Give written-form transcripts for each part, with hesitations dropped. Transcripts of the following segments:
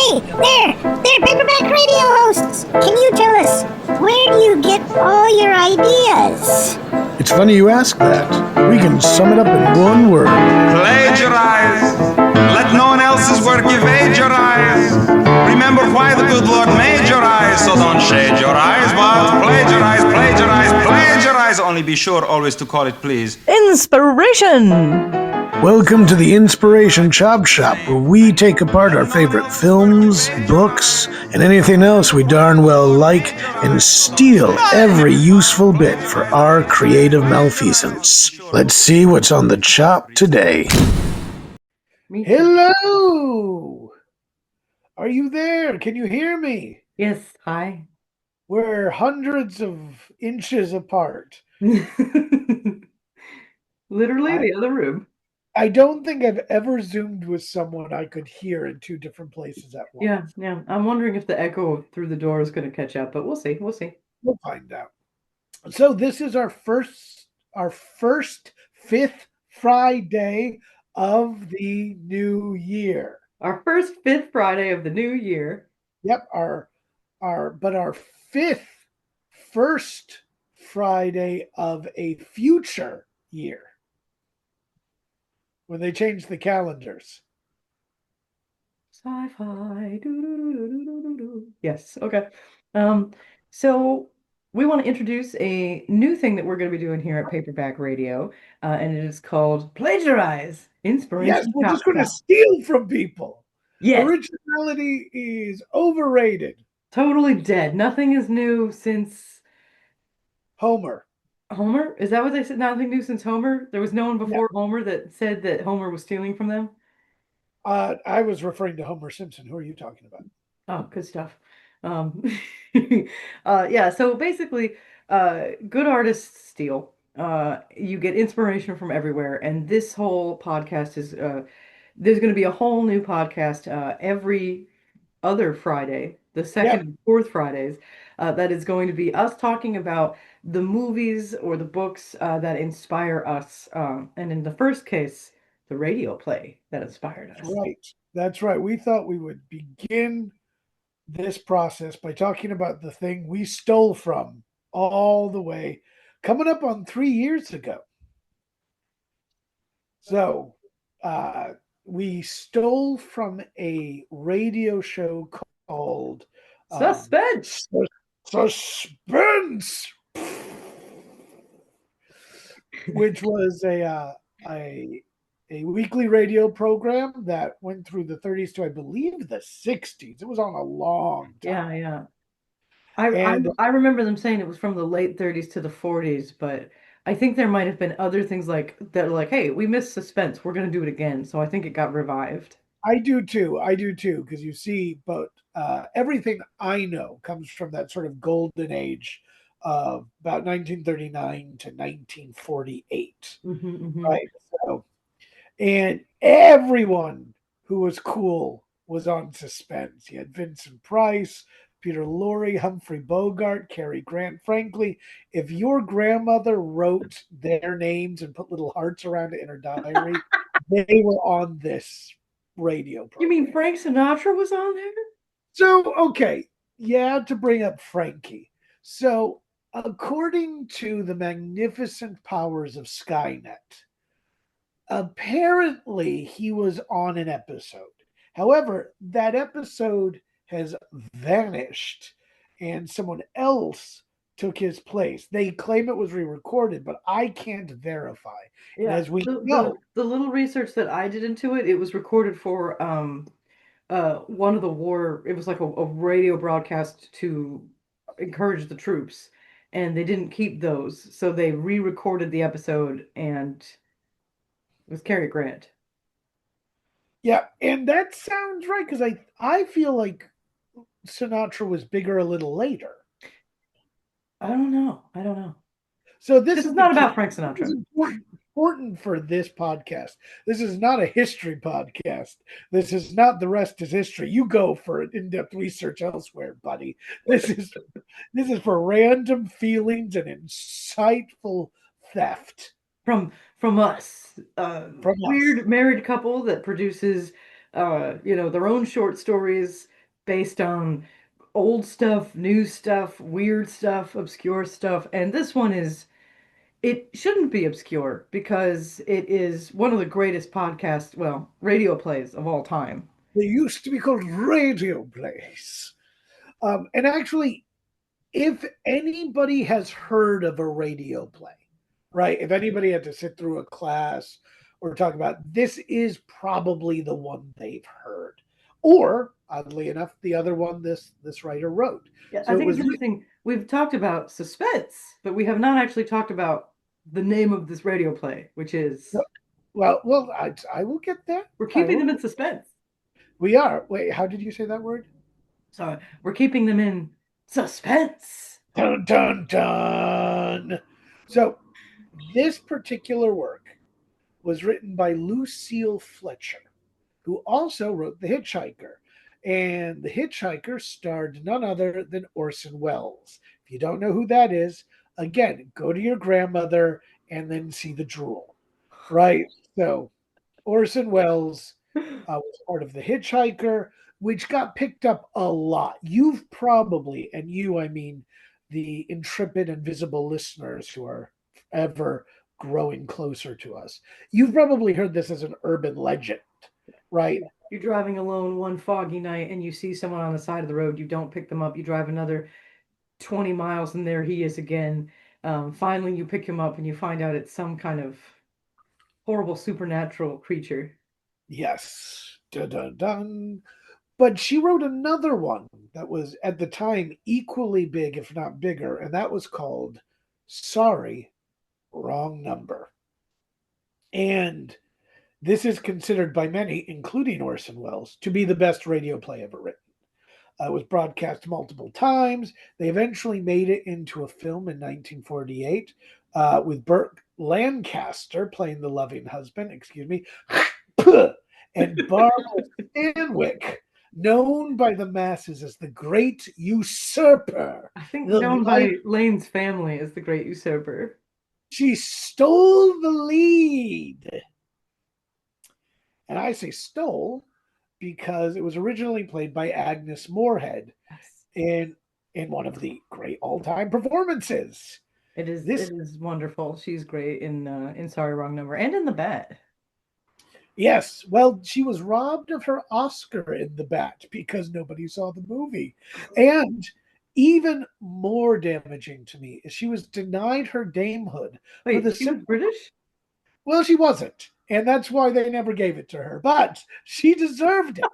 Hey, there, Paperback Radio hosts. Can you tell us, where do you get all your ideas? It's funny you ask that. We can sum it up in one word. Plagiarize. Let no one else's work evade your eyes. Remember why the good Lord made your eyes, so don't shade your eyes, but plagiarize, plagiarize, plagiarize. Only be sure always to call it, please, Inspiration! Welcome to the Inspiration Chop Shop, where we take apart our favorite films, books, and anything else we darn well like, and steal every useful bit for our creative malfeasance. Let's see what's on the chop today. Hello! Are you there? Can you hear me? Yes, hi. We're hundreds of inches apart. Literally the other room. I don't think I've ever Zoomed with someone I could hear in two different places at once. Yeah. I'm wondering if the echo through the door is going to catch up, but we'll see. We'll find out. So this is our first fifth Friday of the new year. Our first fifth Friday of the new year. Yep, our first Friday of a future year. When they change the calendars. Sci-fi. Yes, okay. So we want to introduce a new thing that we're going to be doing here at Paperback Radio, and it is called Plagiarize. Inspiration. Yes, we're just going to steal from people. Yes. Originality is overrated. Totally dead. Nothing is new since Homer. Homer? Is that what they said? Nothing new since Homer? There was no one before Homer that said that Homer was stealing from them? I was referring to Homer Simpson. Who are you talking about? Oh, good stuff. Yeah, so basically, good artists steal. You get inspiration from everywhere, and this whole podcast is there's going to be a whole new podcast every other Friday, the second and fourth Fridays, that is going to be us talking about the movies or the books that inspire us. And in the first case, the radio play that inspired us. Right. That's right. We thought we would begin this process by talking about the thing we stole from all the way, coming up on 3 years ago. So, we stole from a radio show called Suspense. Suspense, which was a weekly radio program that went through the 30s to, I believe, the 60s. It was on a long time. Yeah. I remember them saying it was from the late 30s to the 40s, but I think there might have been other things like that, like, hey, we missed Suspense, we're going to do it again. So I think it got revived. I do too, because you see, but everything I know comes from that sort of golden age of about 1939 to 1948, right? So, and everyone who was cool was on Suspense. You had Vincent Price, Peter Lorre, Humphrey Bogart, Cary Grant. Frankly, if your grandmother wrote their names and put little hearts around it in her diary, they were on this radio program. You mean Frank Sinatra was on there? So, okay. Yeah, to bring up Frankie. So, according to the magnificent powers of Skynet, apparently he was on an episode. However, that episode has vanished and someone else took his place. They claim it was re-recorded, but I can't verify. Yeah, as we know, the little research that I did into it, it was recorded for one of the war. It was like a radio broadcast to encourage the troops, and they didn't keep those, so they re-recorded the episode, and it was Cary Grant. Yeah, and that sounds right, because I feel like Sinatra was bigger a little later. I don't know. So this is not about Frank Sinatra. This is important for this podcast. This is not a history podcast. This is not The Rest is History. You go for in-depth research elsewhere, buddy. This is for random feelings and insightful theft. From us. Weird married couple that produces their own short stories based on old stuff, new stuff, weird stuff, obscure stuff. And this one is, it shouldn't be obscure because it is one of the greatest podcast, well, radio plays of all time. They used to be called radio plays. And actually, if anybody has heard of a radio play, right? If anybody had to sit through a class or talk about, this is probably the one they've heard. Or, oddly enough, the other one this writer wrote. Yeah, So I it think was it's interesting. We've talked about suspense, but we have not actually talked about the name of this radio play, which is well, I will get there. we're keeping them in suspense. We are. Wait, how did you say that word? So we're keeping them in suspense. Dun dun dun. So this particular work was written by Lucille Fletcher, who also wrote The Hitchhiker. And The Hitchhiker starred none other than Orson Welles. If you don't know who that is, again, go to your grandmother and then see the drool. Right? So Orson Welles was part of The Hitchhiker, which got picked up a lot. You've probably, and you, I mean, the intrepid and visible listeners who are ever growing closer to us, you've probably heard this as an urban legend, right? You're driving alone one foggy night and you see someone on the side of the road. You don't pick them up. You drive another 20 miles and there he is again. Finally, you pick him up and you find out it's some kind of horrible supernatural creature. Yes. Dun, dun, dun. But she wrote another one that was at the time equally big, if not bigger, and that was called Sorry, Wrong Number. And this is considered by many, including Orson Welles, to be the best radio play ever written. It was broadcast multiple times. They eventually made it into a film in 1948 with Burt Lancaster playing the loving husband, and Barbara Stanwyck, known by the masses as the Great Usurper. I think known by Lane's family as the Great Usurper. She stole the lead. And I say stole because it was originally played by Agnes Moorehead in one of the great all-time performances. It is wonderful. She's great in Sorry Wrong Number and in The Bat. Yes, well, she was robbed of her Oscar in The Bat because nobody saw the movie. And even more damaging to me is she was denied her damehood. Wait, she was British? Well, she wasn't. And that's why they never gave it to her. But she deserved it.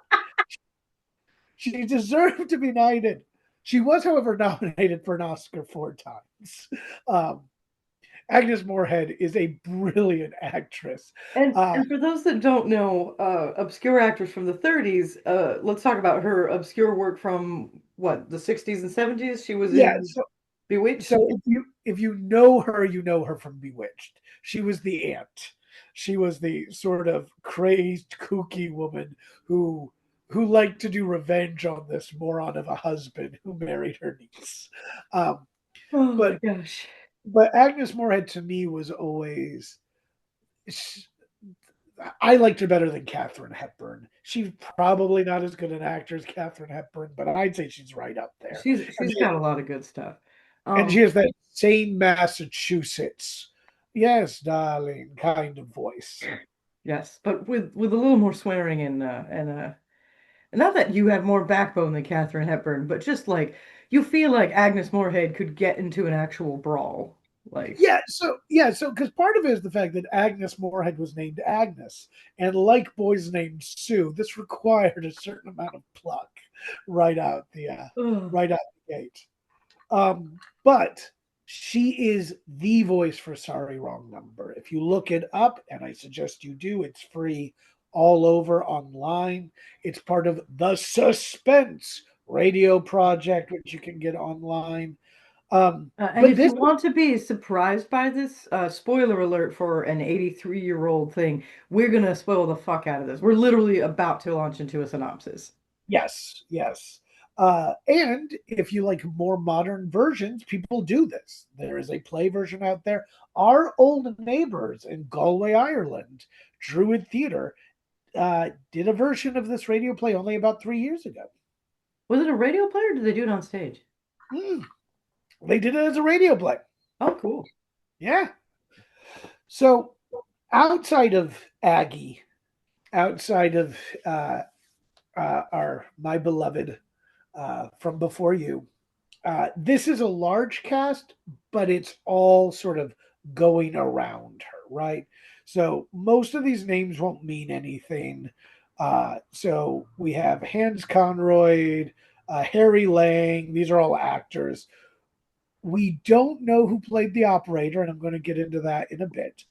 She deserved to be knighted. She was, however, nominated for an Oscar 4 times. Agnes Moorehead is a brilliant actress. And for those that don't know, obscure actress from the 30s, let's talk about her obscure work from, what, the 60s and 70s? She was in Bewitched? So if you know her from Bewitched. She was the aunt. She was the sort of crazed, kooky woman who liked to do revenge on this moron of a husband who married her niece. Oh my gosh. But Agnes Moorehead to me was always, I liked her better than Katharine Hepburn. She's probably not as good an actor as Katharine Hepburn, but I'd say she's right up there. She's got a lot of good stuff. And she has that same Massachusetts, yes, darling, kind of voice. Yes, but with a little more swearing and not that you have more backbone than Katharine Hepburn, but just like you feel like Agnes Moorehead could get into an actual brawl. So because part of it is the fact that Agnes Moorehead was named Agnes, and like boys named Sue, this required a certain amount of pluck right out the gate. But she is the voice for Sorry Wrong Number. If you look it up, and I suggest you do, it's free all over online. It's part of the Suspense radio project, which you can get online. And if you want to be surprised by this, spoiler alert for an 83-year-old thing, we're going to spoil the fuck out of this. We're literally about to launch into a synopsis. Yes. And if you like more modern versions, people do this. There is a play version out there. Our old neighbors in Galway, Ireland, Druid Theatre, did a version of this radio play only about 3 years ago. Was it a radio play or did they do it on stage? They did it as a radio play. Oh, cool. Yeah. So outside of Aggie, outside of my beloved from before you, this is a large cast, but it's all sort of going around her, right? So most of these names won't mean anything. So we have Hans Conroy, Harry Lang. These are all actors. We don't know who played the operator, and I'm going to get into that in a bit.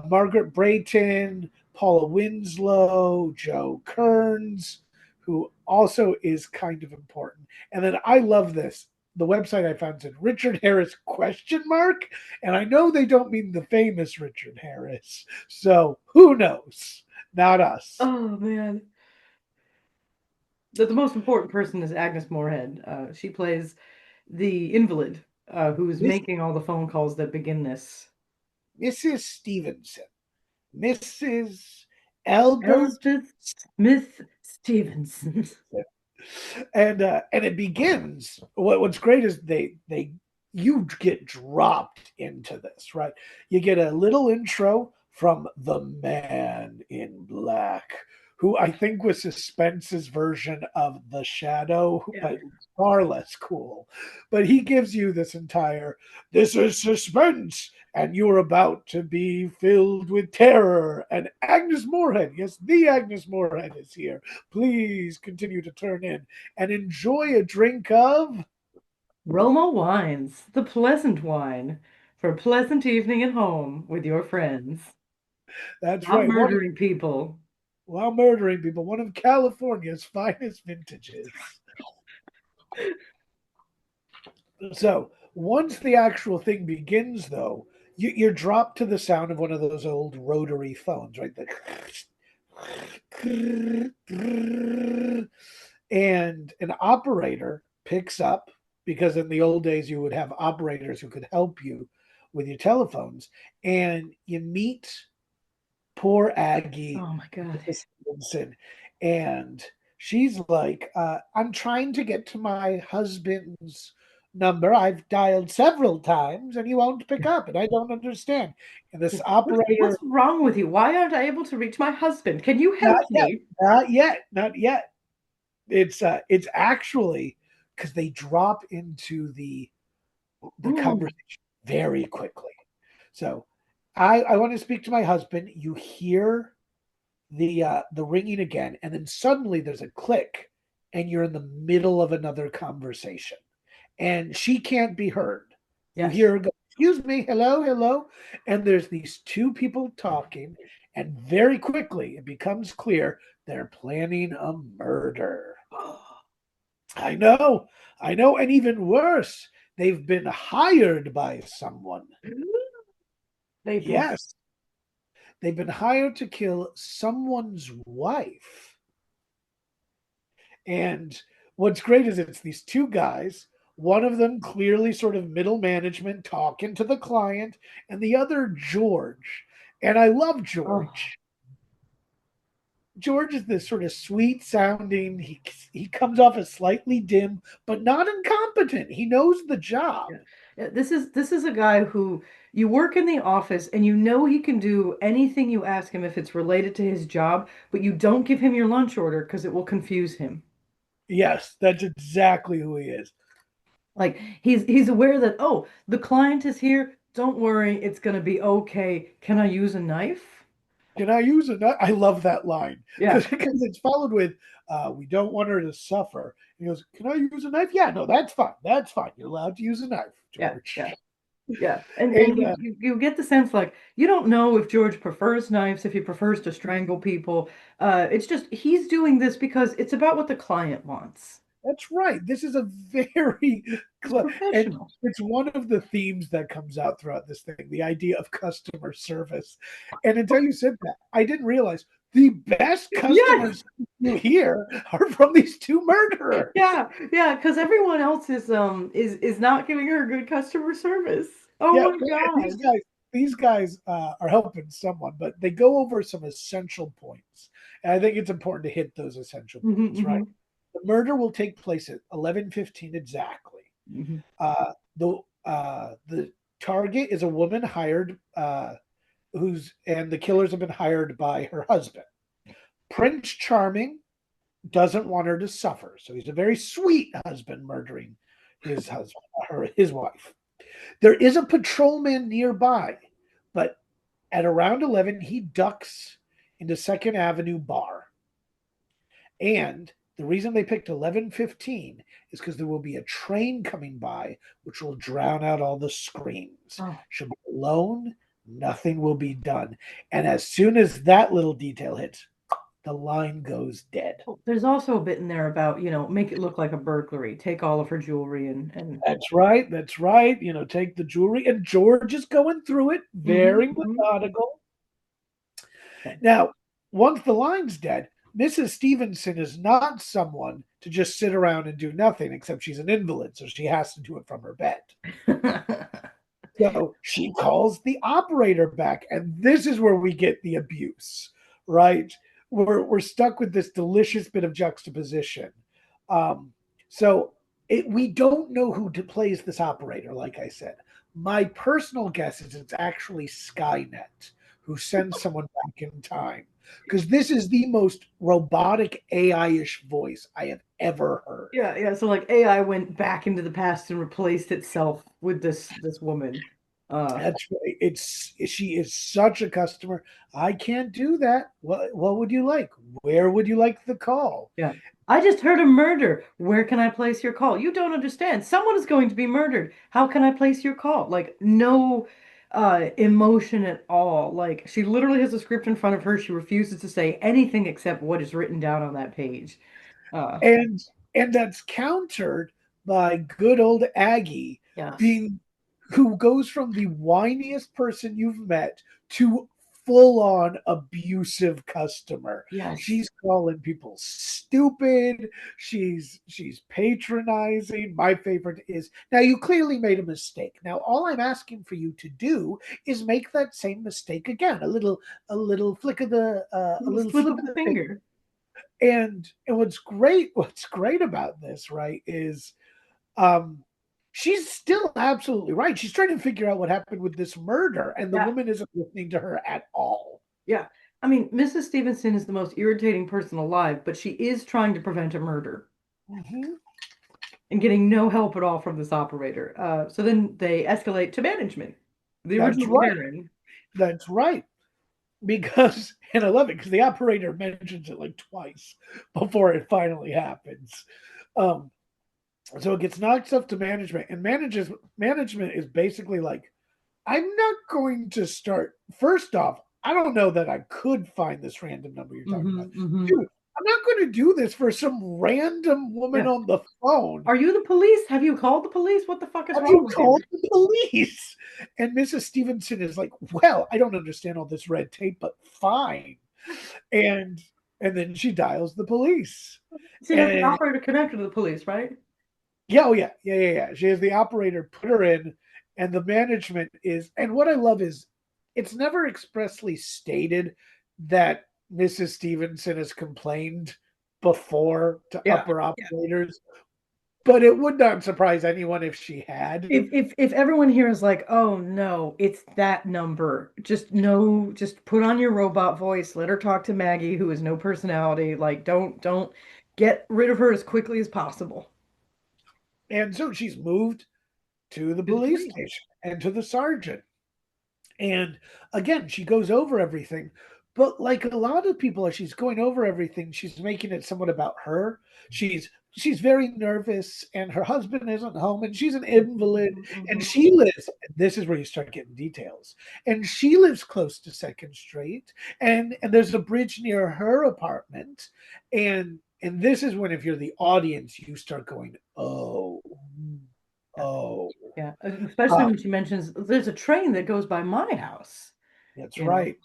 Margaret Brayton, Paula Winslow, Joe Kearns, who also is kind of important. And then I love this. The website I found said Richard Harris ? And I know they don't mean the famous Richard Harris. So who knows? Not us. Oh, man. The most important person is Agnes Moorehead. She plays the invalid who is making all the phone calls that begin this. Mrs. Stevenson. Mrs. Elspeth Smith Stevenson. And it begins. What's great is you get dropped into this, right? You get a little intro from the Man in Black, who I think was Suspense's version of The Shadow, but far less cool. But he gives you this is suspense, and you're about to be filled with terror. And Agnes Moorehead, yes, the Agnes Moorehead is here. Please continue to turn in and enjoy a drink of Roma Wines, the pleasant wine for a pleasant evening at home with your friends. That's While right. murdering people. While murdering people, one of California's finest vintages. So once the actual thing begins, though, you're dropped to the sound of one of those old rotary phones, right? And an operator picks up, because in the old days you would have operators who could help you with your telephones, and you meet poor Aggie. Oh my God. Stevenson, and she's like, I'm trying to get to my husband's number. I've dialed several times and he won't pick up, and I don't understand. And this operator, what's wrong with you? Why aren't I able to reach my husband? Can you help me? Not yet. It's actually because they drop into the conversation very quickly. So I want to speak to my husband. You hear the ringing again, and then suddenly there's a click, and you're in the middle of another conversation, and she can't be heard. Yes. You hear her go, "Excuse me, hello," and there's these two people talking, and very quickly it becomes clear they're planning a murder. I know, and even worse, they've been hired by someone. Yes. They've been hired to kill someone's wife. And what's great is it's these two guys, one of them clearly sort of middle management talking to the client, and the other George. And I love George. George is this sort of sweet sounding, he comes off as slightly dim, but not incompetent. He knows the job. Yeah. This is a guy who you work in the office and you know he can do anything you ask him if it's related to his job, but you don't give him your lunch order because it will confuse him. Yes, that's exactly who he is. Like he's aware that, oh, the client is here. Don't worry, it's going to be okay. Can I use a knife? Can I use a knife? I love that line. Yeah. Because it's followed with, we don't want her to suffer. He goes, can I use a knife? Yeah, no, that's fine. That's fine. You're allowed to use a knife, George. Yeah. And you get the sense like, you don't know if George prefers knives, if he prefers to strangle people. It's just, he's doing this because it's about what the client wants. That's right. This is a very professional. It's one of the themes that comes out throughout this thing, the idea of customer service. And until you said that, I didn't realize the best customers you hear are from these two murderers. Yeah, because everyone else is not giving her good customer service. Oh my God. These guys are helping someone, but they go over some essential points. And I think it's important to hit those essential points, right? The murder will take place at 11:15 exactly. Mhm. The target is a woman hired, and the killers have been hired by her husband. Prince Charming doesn't want her to suffer, so he's a very sweet husband murdering his wife. There is a patrolman nearby, but at around 11, he ducks into Second Avenue Bar. And the reason they picked 11:15 is because there will be a train coming by, which will drown out all the screams. Oh. She'll be alone. Nothing will be done. And as soon as that little detail hits, the line goes dead. There's also a bit in there about, make it look like a burglary. Take all of her jewelry and That's right. That's right. Take the jewelry. And George is going through it, very methodical. Okay. Now, once the line's dead, Mrs. Stevenson is not someone to just sit around and do nothing, except she's an invalid, so she has to do it from her bed. So she calls the operator back, and this is where we get the abuse, right? We're stuck with this delicious bit of juxtaposition. We don't know who plays this operator, like I said. My personal guess is it's actually Skynet who sends someone back in time, because this is the most robotic AI-ish voice I have ever heard. Yeah. So like AI went back into the past and replaced itself with this woman. That's right. She is such a customer. I can't do that. What would you like? Where would you like the call? Yeah. I just heard a murder. Where can I place your call? You don't understand. Someone is going to be murdered. How can I place your call? Like no emotion at all. Like she literally has a script in front of her. She refuses to say anything except what is written down on that page. And that's countered by good old Aggie who goes from the whiniest person you've met to full-on abusive customer. Yes. She's calling people stupid. She's patronizing. My favorite is, now you clearly made a mistake. Now all I'm asking for you to do is make that same mistake again. A little flick of the a little slip flip of the finger. And what's great about this, right, is she's still absolutely right. She's trying to figure out what happened with this murder, and the woman isn't listening to her at all. Yeah. I mean, Mrs. Stevenson is the most irritating person alive, but she is trying to prevent a murder. And getting no help at all from this operator. So then they escalate to management. The original Karen. That's right. Because, and I love it, because the operator mentions it like twice before it finally happens. So it gets knocked up to management, and management is basically like, I'm not going to start. First off, I don't know that I could find this random number you're talking about. Dude, I'm not going to do this for some random woman on the phone. Are you the police? Have you called the police? What the fuck is wrong with you? Have you called the police? And Mrs. Stevenson is like, well, I don't understand all this red tape, but fine. And then she dials the police. She has the operator connected to the police, right? Yeah, She has the operator put her in, and the management is, and what I love is it's never expressly stated that Mrs. Stevenson has complained before to upper operators, but it would not surprise anyone if she had. If everyone here is like, oh no, it's that number, just put on your robot voice, let her talk to Maggie, who has no personality, like don't get rid of her as quickly as possible. And so she's moved to the police station and to the sergeant. And again, she goes over everything. But like a lot of people, as she's going over everything, she's making it somewhat about her. She's very nervous, and her husband isn't home, and she's an invalid, and she lives, and this is where you start getting details, and she lives close to Second Street, and there's a bridge near her apartment, and this is when, if you're the audience, you start going, oh. Yeah, especially when she mentions there's a train that goes by my house. That's right.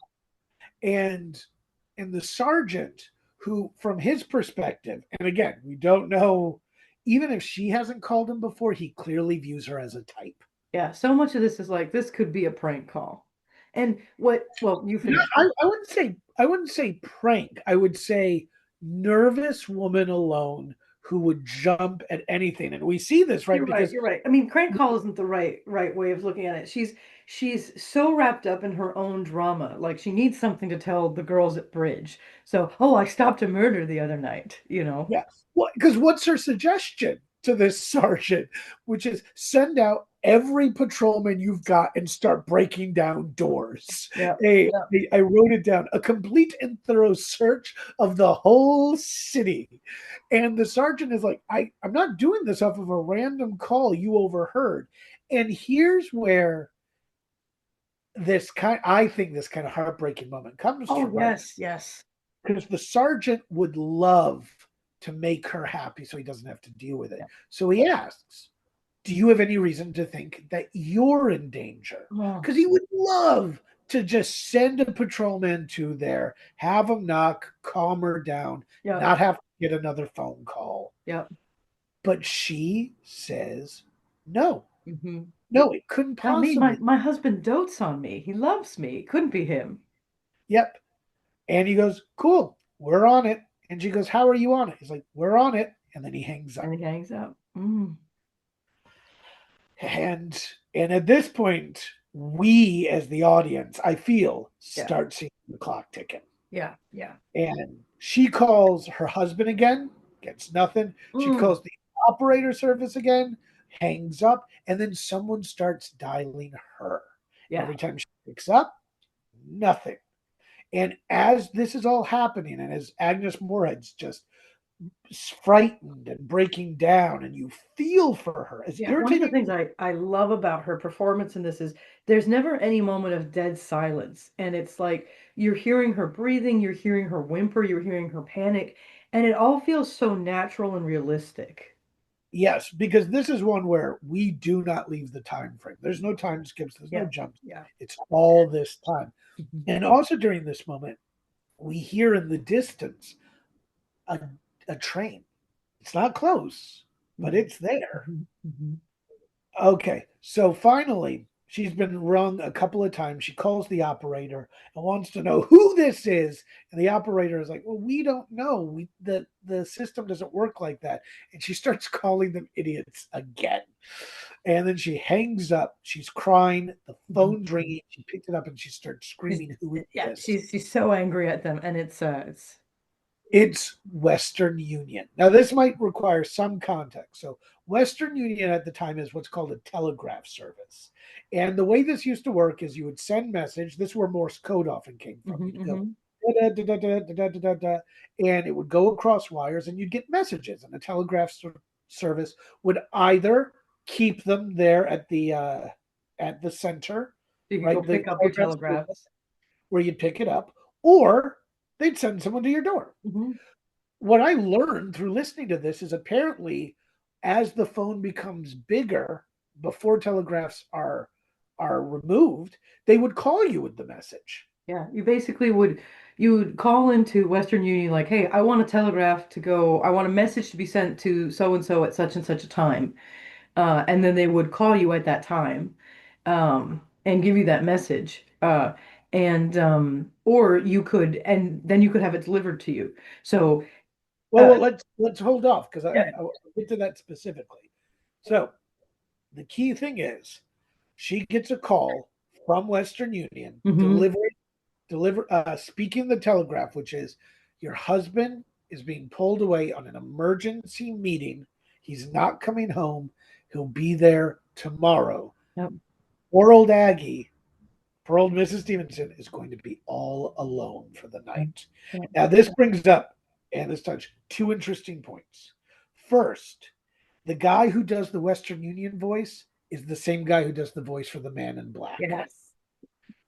And the sergeant, who, from his perspective, and again, we don't know, even if she hasn't called him before, he clearly views her as a type. Yeah, so much of this is like, this could be a prank call. And you finished. I wouldn't say prank. I would say nervous woman alone who would jump at anything. And we see this, right? You're right. I mean, crank call isn't the right way of looking at it. She's so wrapped up in her own drama. Like she needs something to tell the girls at bridge. So, oh, I stopped a murder the other night, you know. Yeah. Well, because what's her suggestion to this sergeant, which is send out every patrolman you've got and start breaking down doors. Yeah. I wrote it down, a complete and thorough search of the whole city. And the sergeant is like, I'm not doing this off of a random call you overheard. And here's where I think this kind of heartbreaking moment comes from. Yes. Because the sergeant would love to make her happy so he doesn't have to deal with it. Yeah. So he asks, do you have any reason to think that you're in danger? Because he would love to just send a patrolman to there, have him knock, calm her down, not have to get another phone call. Yep. But she says no. Mm-hmm. No, it couldn't possibly. My husband dotes on me. He loves me. It couldn't be him. Yep. And he goes, cool, we're on it. And she goes, how are you on it? He's like, we're on it. And then he hangs up. Mm. And at this point, we as the audience, I feel, start seeing the clock ticking. Yeah. And she calls her husband again, gets nothing. She calls the operator service again, hangs up, and then someone starts dialing her. Yeah. Every time she picks up, nothing. And as this is all happening, and as Agnes Moorehead's just frightened and breaking down, and you feel for her. One of the things I love about her performance in this is there's never any moment of dead silence. And it's like you're hearing her breathing, you're hearing her whimper, you're hearing her panic, and it all feels so natural and realistic. Yes, because this is one where we do not leave the time frame. There's no time skips, there's no jumps. Yeah. It's all this time. And also during this moment, we hear in the distance a train. It's not close, but it's there. Mm-hmm. Okay, so finally, she's been rung a couple of times. She calls the operator and wants to know who this is. And the operator is like, well, we don't know. The system doesn't work like that. And she starts calling them idiots again. And then she hangs up. She's crying. The phone's ringing. She picked it up and she starts screaming who it is. She's so angry at them. And it's Western Union. Now, this might require some context. So Western Union at the time is what's called a telegraph service. And the way this used to work is you would send message. This is where Morse code often came from. You'd go, and it would go across wires and you'd get messages. And the telegraph service would either keep them there at the center. You can go pick up your telegraphs. Where you'd pick it up, or they'd send someone to your door. Mm-hmm. What I learned through listening to this is apparently as the phone becomes bigger, before telegraphs are removed, they would call you with the message. Yeah, you basically would call into Western Union like, hey, I want a telegraph to go, I want a message to be sent to so-and-so at such and such a time. And then they would call you at that time and give you that message. Or you could, and then you could have it delivered to you. So, well, let's hold off because I'll get to that specifically. So the key thing is she gets a call from Western Union speaking the telegraph, which is your husband is being pulled away on an emergency meeting. He's not coming home. He'll be there tomorrow. Yep. Poor old Aggie, poor old Mrs. Stevenson is going to be all alone for the night. Yep. Now, this brings up, and this touch, two interesting points. First, the guy who does the Western Union voice is the same guy who does the voice for the Man in Black. Yes.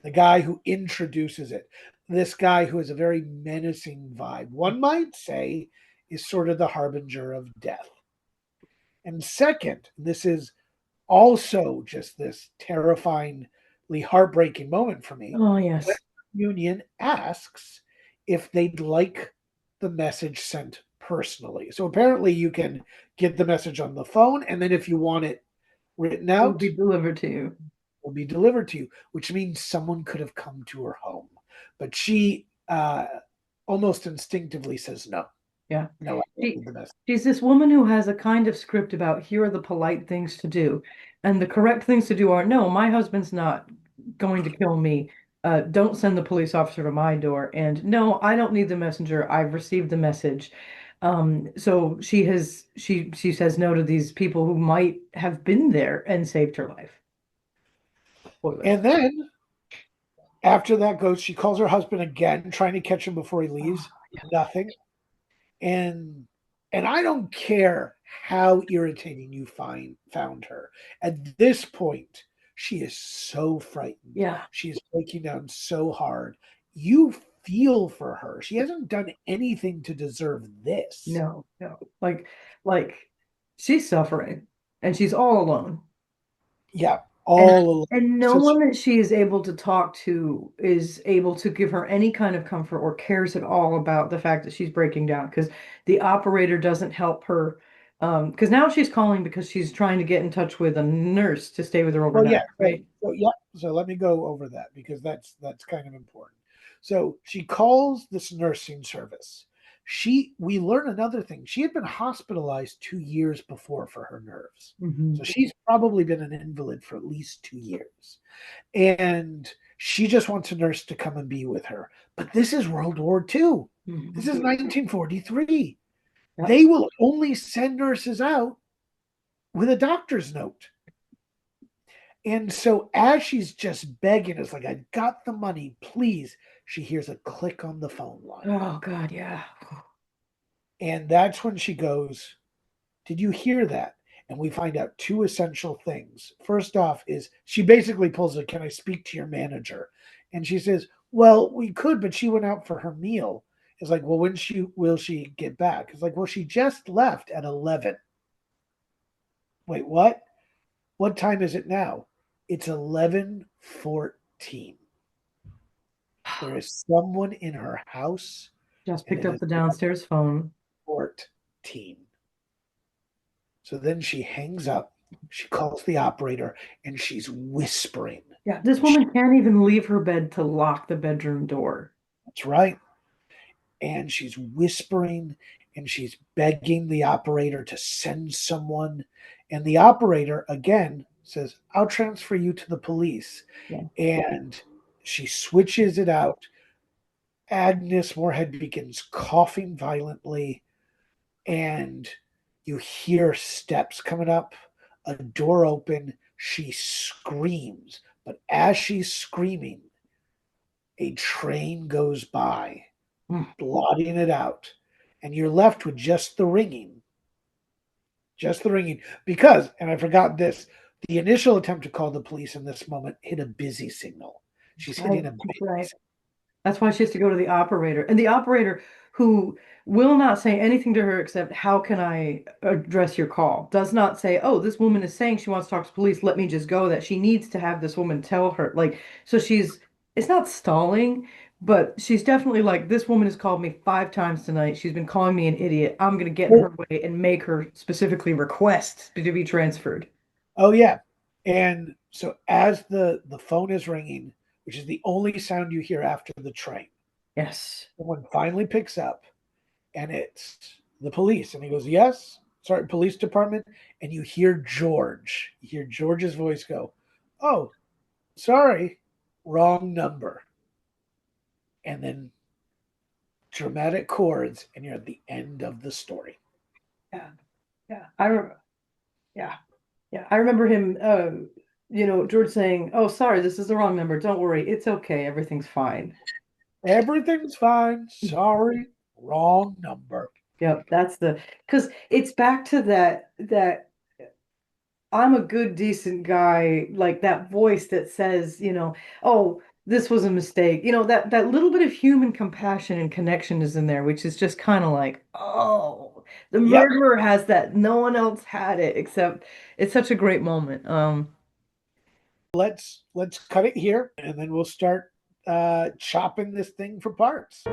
The guy who introduces it. This guy who has a very menacing vibe. One might say is sort of the harbinger of death. And second, this is also just this terrifyingly heartbreaking moment for me. Oh, yes. Western Union asks if they'd like the message sent personally. So apparently you can get the message on the phone, and then if you want it written out, it'll be delivered to you. Will be delivered to you, which means someone could have come to her home. But she almost instinctively says no. Yeah. No, I don't She, need the message. she's this woman who has a kind of script about here are the polite things to do. And the correct things to do are no, my husband's not going to kill me. Don't send the police officer to my door. And no, I don't need the messenger. I've received the message. So she says no to these people who might have been there and saved her life. And then after that goes, she calls her husband again, trying to catch him before he leaves. Nothing. And I don't care how irritating you found her. At this point, she is so frightened. Yeah. She is breaking down so hard. You feel for her. She hasn't done anything to deserve this. No. Like she's suffering and she's all alone. Yeah, all alone. And no one that she is able to talk to is able to give her any kind of comfort or cares at all about the fact that she's breaking down, because the operator doesn't help her. Because now she's calling because she's trying to get in touch with a nurse to stay with her overnight, right? So let me go over that, because that's kind of important. So she calls this nursing service. We learn another thing. She had been hospitalized 2 years before for her nerves. Mm-hmm. So she's probably been an invalid for at least 2 years. And she just wants a nurse to come and be with her. But this is World War II. Mm-hmm. This is 1943. Yep. They will only send nurses out with a doctor's note. And so as she's just begging, it's like, I got the money, please. She hears a click on the phone line. Oh, God, yeah. And that's when she goes, did you hear that? And we find out two essential things. First off is she basically pulls a, can I speak to your manager? And she says, well, we could, but she went out for her meal. It's like, well, when will she get back? It's like, well, she just left at 11. Wait, what? What time is it now? It's 11:14. There is someone in her house. Just picked up the downstairs phone. 14. So then she hangs up. She calls the operator, and she's whispering. Yeah, this woman can't even leave her bed to lock the bedroom door. That's right. And she's whispering, and she's begging the operator to send someone. And the operator, again, says, I'll transfer you to the police. Yeah. And she switches it out. Agnes Moorehead begins coughing violently, and you hear steps coming up, a door open. She screams, but as she's screaming, a train goes by, blotting it out, and you're left with just the ringing. Just the ringing. Because, and I forgot this, the initial attempt to call the police in this moment hit a busy signal. She's hitting a busy signal. That's why she has to go to the operator. And the operator, who will not say anything to her except, how can I address your call? Does not say, oh, this woman is saying she wants to talk to police. Let me just go. That she needs to have this woman tell her. Like, so it's not stalling, but she's definitely like, this woman has called me 5 times tonight. She's been calling me an idiot. I'm going to get in her way and make her specifically request to be transferred. Oh, yeah. And so as the phone is ringing, which is the only sound you hear after the train. Yes. Someone finally picks up, and it's the police. And he goes, yes, sorry, police department. And you hear George. You hear George's voice go, oh, sorry, wrong number. And then dramatic chords, and you're at the end of the story. Yeah. I remember him, George saying, oh, sorry, this is the wrong number. Don't worry. It's okay. Everything's fine. Everything's fine. Sorry, wrong number. Yep. Because it's back to that I'm a good, decent guy, like that voice that says, oh, this was a mistake. That little bit of human compassion and connection is in there, which is just kind of like, oh, the murderer has that. No one else had it, except it's such a great moment. Let's cut it here, and then we'll start chopping this thing for parts.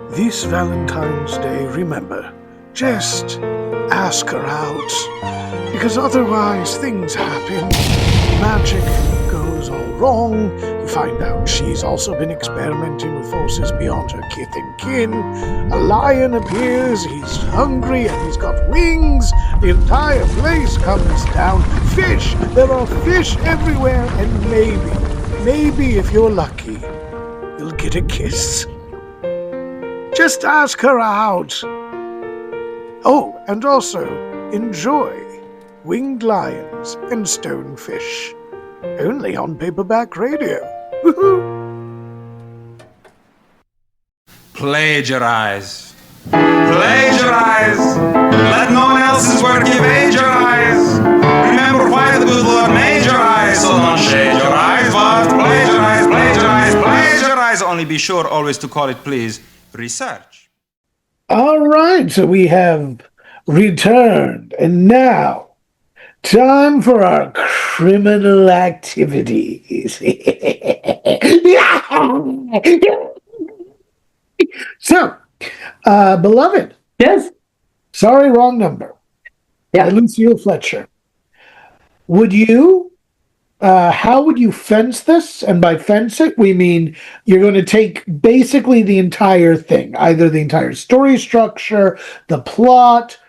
This Valentine's Day, remember, just ask her out, because otherwise things happen, magic goes was all wrong. You find out she's also been experimenting with forces beyond her kith and kin. A lion appears, he's hungry and he's got wings. The entire place comes down. Fish! There are fish everywhere, and maybe if you're lucky, you'll get a kiss. Just ask her out. Oh, and also, enjoy Winged Lions and Stonefish. Only on Paperback Radio. Plagiarize. Plagiarize. Let no one else's work evade your eyes. Remember why the good Lord made your eyes, so don't shade your eyes, but plagiarize, plagiarize, plagiarize. Only be sure always to call it, please, research. All right, so we have returned, and now time for our criminal activities. So, beloved. Yes. Sorry, wrong number. Yeah. Lucille Fletcher. Would you, how would you fence this? And by fence it, we mean you're going to take basically the entire thing, either the entire story structure, the plot,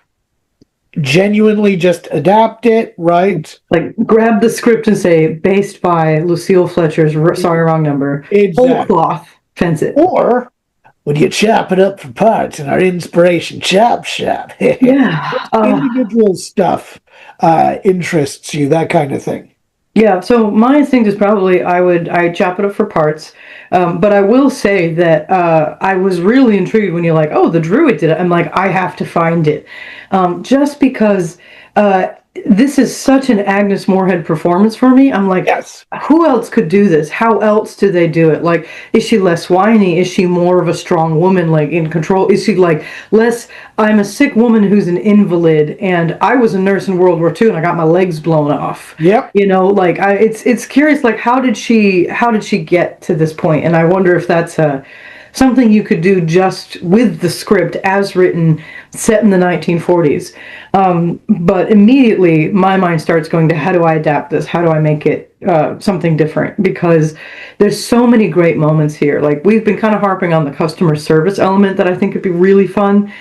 genuinely just adapt it, right? Like, grab the script and say, based by Lucille Fletcher's Sorry, Wrong Number. Exactly. Whole cloth, fence it. Or would you chop it up for parts in our inspiration chop shop? Yeah. Individual stuff interests you, that kind of thing. Yeah, so my instinct is probably I chop it up for parts, but I will say that I was really intrigued when you're like, oh, the Druid did it. I'm like, I have to find it, just because this is such an Agnes Moorehead performance for me. I'm like, yes. Who else could do this? How else do they do it? Like, is she less whiny? Is she more of a strong woman, like in control? Is she like less, I'm a sick woman who's an invalid, and I was a nurse in World War II and I got my legs blown off. Yep. You know, like it's curious, like how did she get to this point? And I wonder if that's something you could do just with the script as written, set in the 1940s. But immediately my mind starts going to, how do I adapt this? How do I make it something different? Because there's so many great moments here. Like, we've been kind of harping on the customer service element that I think would be really fun.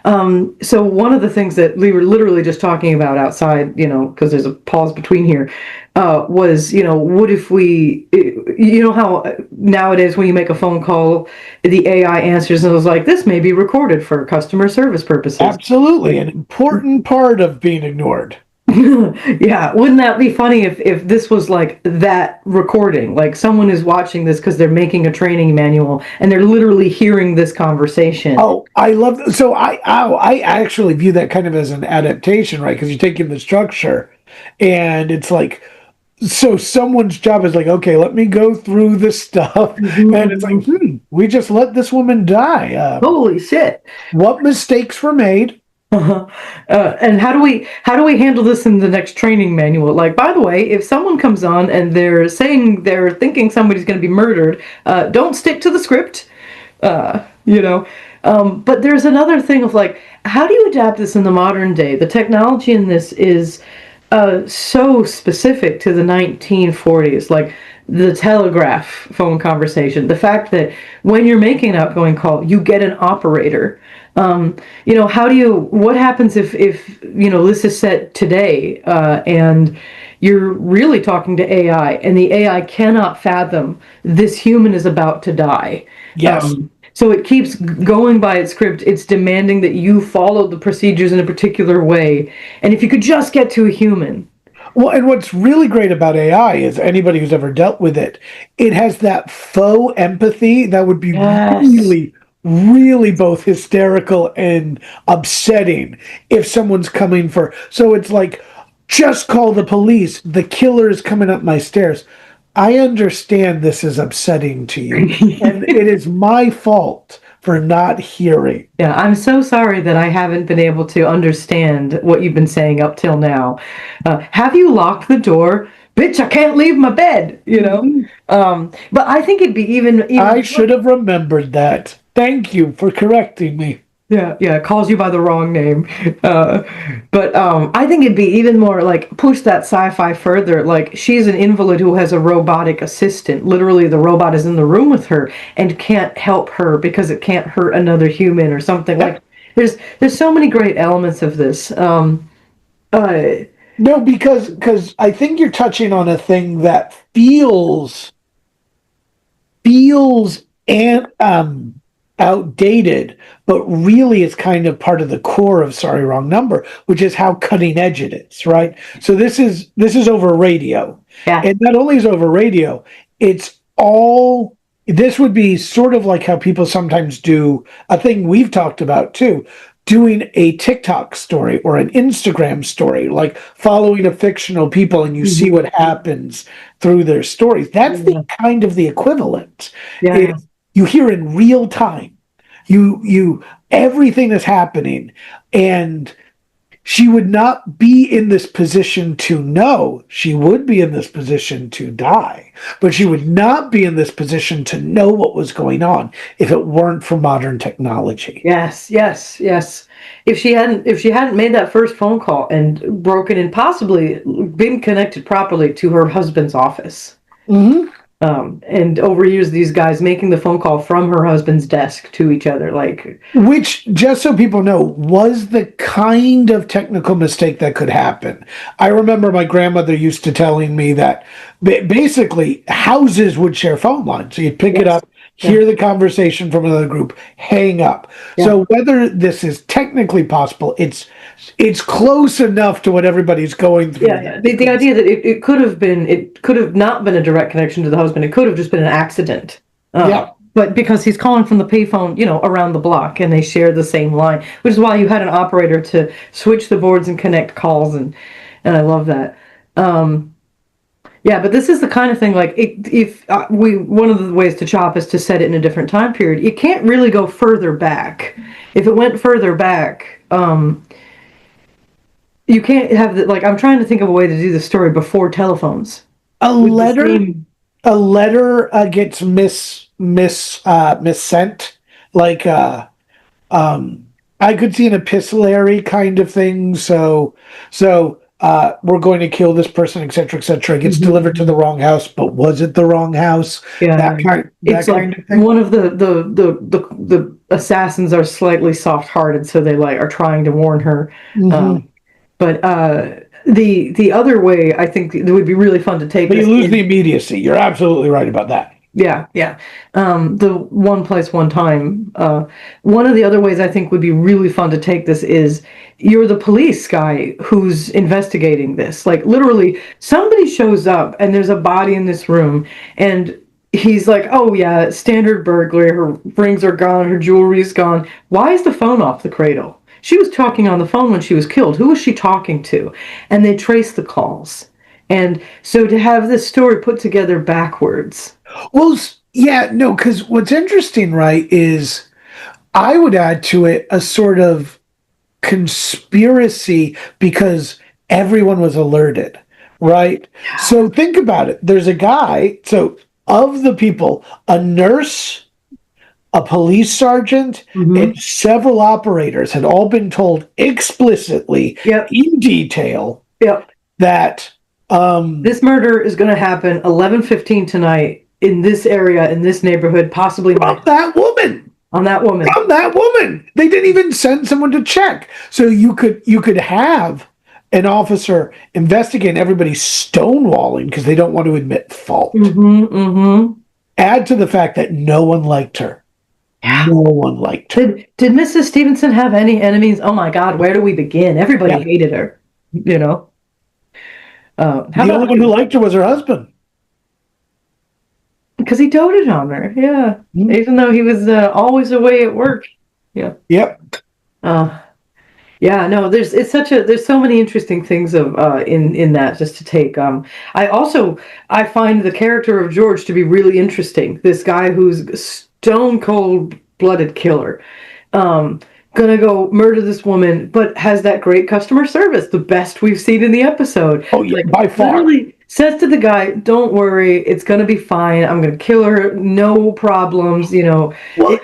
So one of the things that we were literally just talking about outside, you know, because there's a pause between here, was, you know, what if we, you know how nowadays when you make a phone call, the AI answers and it was like, this may be recorded for customer service purposes. Absolutely. An important part of being ignored. Yeah, wouldn't that be funny if this was like that recording? Like, someone is watching this because they're making a training manual and they're literally hearing this conversation. Oh, I love so I actually view that kind of as an adaptation, right? Because you're taking the structure and it's like, so someone's job is like, okay, let me go through this stuff, and it's like, we just let this woman die. Holy shit! What mistakes were made? And how do we handle this in the next training manual? Like, by the way, if someone comes on and they're saying they're thinking somebody's going to be murdered, don't stick to the script. You know. But there's another thing of like, how do you adapt this in the modern day? The technology in this is so specific to the 1940s, like the telegraph phone conversation, the fact that when you're making an outgoing call, you get an operator. You know, what happens if you know, this is set today, and you're really talking to AI, and the AI cannot fathom this human is about to die. Yes. So it keeps going by its script. It's demanding that you follow the procedures in a particular way. And if you could just get to a human. Well, and what's really great about AI is anybody who's ever dealt with it, it has that faux empathy that would be really, really both hysterical and upsetting if someone's coming for. So it's like, just call the police. The killer is coming up my stairs. I understand this is upsetting to you, and it is my fault for not hearing. Yeah, I'm so sorry that I haven't been able to understand what you've been saying up till now. Have you locked the door? Bitch, I can't leave my bed, you know? But I think it'd be even I should have remembered that. Thank you for correcting me. Yeah, calls you by the wrong name. But I think it'd be even more like push that sci-fi further. Like she's an invalid who has a robotic assistant. Literally, the robot is in the room with her and can't help her because it can't hurt another human or something. Like there's so many great elements of this. No, because I think you're touching on a thing that feels and outdated, but really it's kind of part of the core of Sorry Wrong Number, which is how cutting edge it is, right? So this is over radio. Yeah. And not only is it over radio, it's all this would be sort of like how people sometimes do a thing we've talked about too, doing a TikTok story or an Instagram story, like following a fictional people and you see what happens through their stories. That's the kind of the equivalent. Yeah. You hear in real time, you everything is happening, and she would not be in this position to know. She would be in this position to die, but she would not be in this position to know what was going on if it weren't for modern technology. Yes. If she hadn't made that first phone call and broken and possibly been connected properly to her husband's office. Mm-hmm. And overused these guys making the phone call from her husband's desk to each other, which, just so people know, was the kind of technical mistake that could happen. I remember my grandmother used to telling me that basically houses would share phone lines. So you'd pick it up, hear the conversation from another group, hang up. Yeah. So whether this is technically possible, it's close enough to what everybody's going through. Yeah. The idea that it could have not been a direct connection to the husband. It could have just been an accident. But because he's calling from the payphone, around the block, and they share the same line, which is why you had an operator to switch the boards and connect calls, and I love that. But this is the kind of thing, like, one of the ways to chop is to set it in a different time period. You can't really go further back. If it went further back, you can't have I'm trying to think of a way to do the story before telephones. A letter gets missent. I could see an epistolary kind of thing. So we're going to kill this person, etc., etc. It gets delivered to the wrong house, but was it the wrong house? Yeah, that kind of thing. One of the assassins are slightly soft-hearted, so they are trying to warn her. But the other way, I think it would be really fun to take. But you lose the immediacy. You're absolutely right about that. Yeah. The one place, one time. One of the other ways I think would be really fun to take this is you're the police guy who's investigating this. Literally, somebody shows up and there's a body in this room, and he's like, "Oh yeah, standard burglary. Her rings are gone. Her jewelry's gone. Why is the phone off the cradle? She was talking on the phone when she was killed. Who was she talking to?" And they trace the calls. And so to have this story put together backwards. Well, yeah, no, because what's interesting, right, is I would add to it a sort of conspiracy because everyone was alerted, right? Yeah. So think about it. There's a guy, so of the people, a nurse, a police sergeant, and several operators had all been told explicitly in detail that this murder is going to happen 11:15 tonight in this area, in this neighborhood, possibly on that woman. They didn't even send someone to check. So you could have an officer investigate everybody stonewalling because they don't want to admit fault. Add to the fact that no one liked her. Yeah. No one liked her. Did Mrs. Stevenson have any enemies? Oh my God, where do we begin? Everybody hated her, The only one who liked her was her husband. Because he doted on her, even though he was always away at work. Yep. There's so many interesting things in that just to take. I find the character of George to be really interesting. This guy who's stone cold blooded killer. Gonna go murder this woman, but has that great customer service, the best we've seen in the episode. Oh yeah, by far. Literally says to the guy, "Don't worry, it's gonna be fine. I'm gonna kill her, no problems." Well,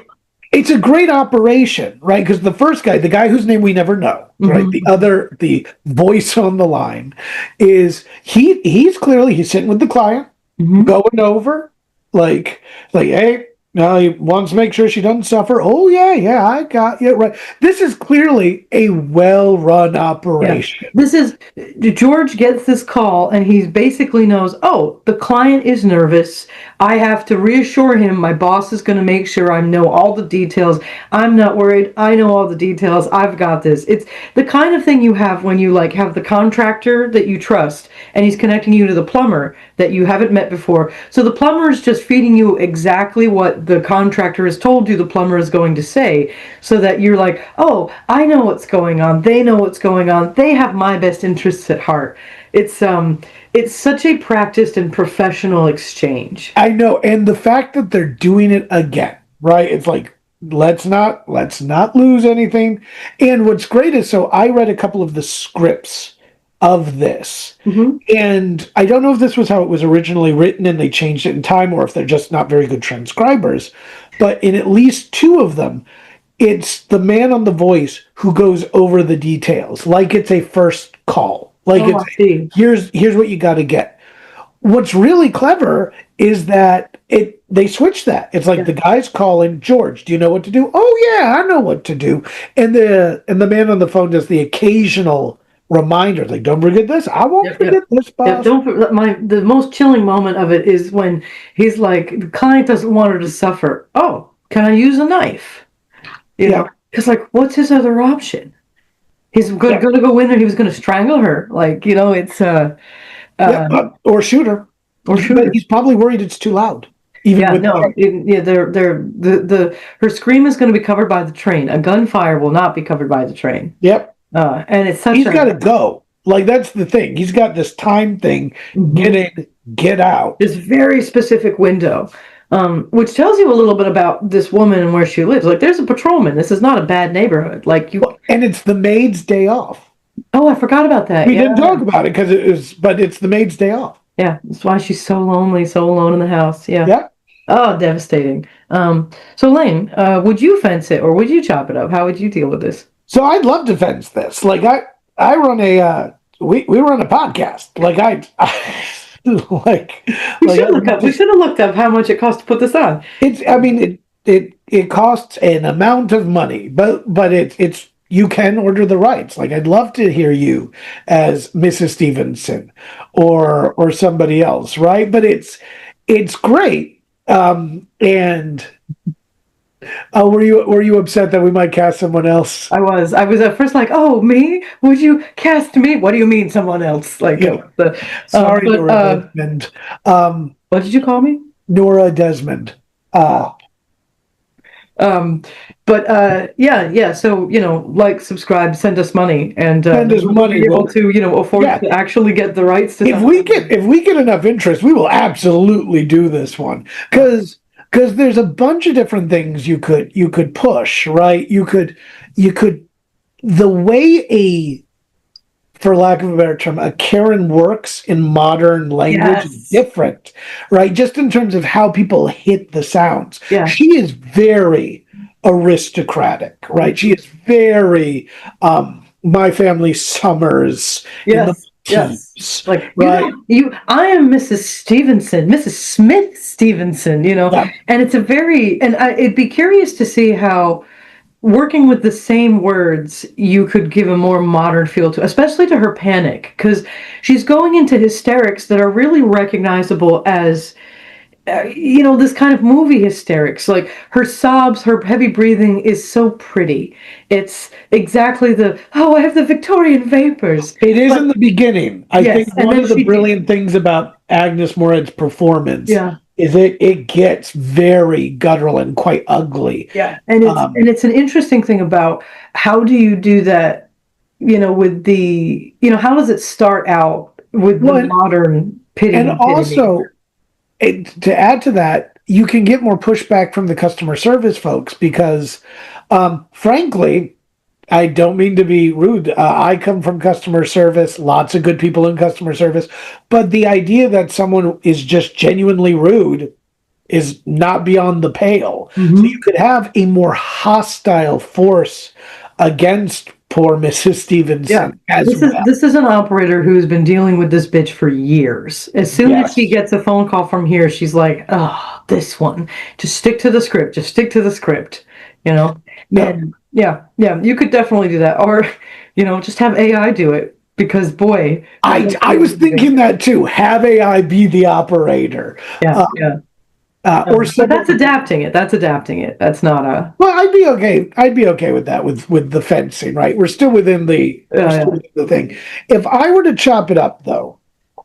it's a great operation, right? Because the first guy, the guy whose name we never know, right? The voice on the line is he's clearly sitting with the client, going over like, hey, now he wants to make sure she doesn't suffer. Oh yeah, I got you right. This is clearly a well-run operation. Yeah. This is George gets this call and he basically knows, oh, the client is nervous. I have to reassure him my boss is going to make sure I know all the details. I'm not worried. I know all the details. I've got this. It's the kind of thing you have when you like have the contractor that you trust and he's connecting you to the plumber that you haven't met before. So the plumber is just feeding you exactly what the contractor has told you the plumber is going to say, so that you're like, oh, I know what's going on. They know what's going on. They have my best interests at heart. It's such a practiced and professional exchange. I know, and the fact that they're doing it again, right? It's like, let's not lose anything. And what's great is, so I read a couple of the scripts of this, and I don't know if this was how it was originally written and they changed it in time, or if they're just not very good transcribers, but in at least two of them, it's the man on the voice who goes over the details like it's a first call, like here's what you got to get. What's really clever is that they switch that. It's like the guy's calling, George, do you know what to do? Oh yeah, I know what to do. And the man on the phone does the occasional reminder, like, don't forget this. I won't forget this, boss. The most chilling moment of it is when he's like, the client doesn't want her to suffer. Oh, can I use a knife? You know, it's like, what's his other option? He's going to go in there. He was going to strangle her. Like, you know, it's or shoot her. But he's probably worried it's too loud. Her scream is going to be covered by the train. A gunfire will not be covered by the train. Yep. And it's he's got to go. Like, that's the thing. He's got this time thing. Get in, get out. This very specific window, which tells you a little bit about this woman and where she lives. Like, there's a patrolman. This is not a bad neighborhood. Like and it's the maid's day off. Oh, I forgot about that. We didn't talk about it but it's the maid's day off. Yeah, that's why she's so lonely, so alone in the house. Yeah. Yeah. Oh, devastating. So Lane, would you fence it or would you chop it up? How would you deal with this? So I'd love to fence this. Like I run a we run a podcast. Like we should have looked up how much it costs to put this on. It costs an amount of money, but it's you can order the rights. Like, I'd love to hear you as Mrs. Stevenson or somebody else, right? But it's great. And were you upset that we might cast someone else? I was at first like, oh, me? Would you cast me? What do you mean someone else? Like, sorry, Nora Desmond. What did you call me? Nora Desmond. So, like, subscribe, send us money, and send us money. Be able to, afford to actually get the rights to. If we get enough interest, we will absolutely do this one, because there's a bunch of different things you could push, right? You could the way for lack of a better term, a Karen works in modern language is different, right? Just in terms of how people hit the sounds. Yeah. She is very aristocratic, right? She is very My Family Summers. Yes. Like, right. I am Mrs. Stevenson, Mrs. Smith Stevenson, and it's it'd be curious to see how working with the same words, you could give a more modern feel to, especially to her panic, because she's going into hysterics that are really recognizable as, this kind of movie hysterics. Like, her sobs, her heavy breathing is so pretty. It's exactly I have the Victorian vapors. It is in the beginning. I think one of the brilliant things about Agnes Moorehead's performance is it gets very guttural and quite ugly. Yeah, and it's an interesting thing about how do you do that, with the, how does it start out with the modern pity? And also, to add to that, you can get more pushback from the customer service folks because, frankly, I don't mean to be rude. I come from customer service, lots of good people in customer service, but the idea that someone is just genuinely rude is not beyond the pale. So you could have a more hostile force against poor Mrs. Stevenson This is an operator who's been dealing with this bitch for years. As soon as she gets a phone call from here, she's like, oh, this one. Just stick to the script. Just stick to the script. You know? And you could definitely do that. Or, just have AI do it. Because, boy. I was thinking that too. Have AI be the operator. Or but that's adapting it. That's not a. Well, I'd be okay. I'd be okay with that. With the fencing, right? We're still within the thing. If I were to chop it up, though,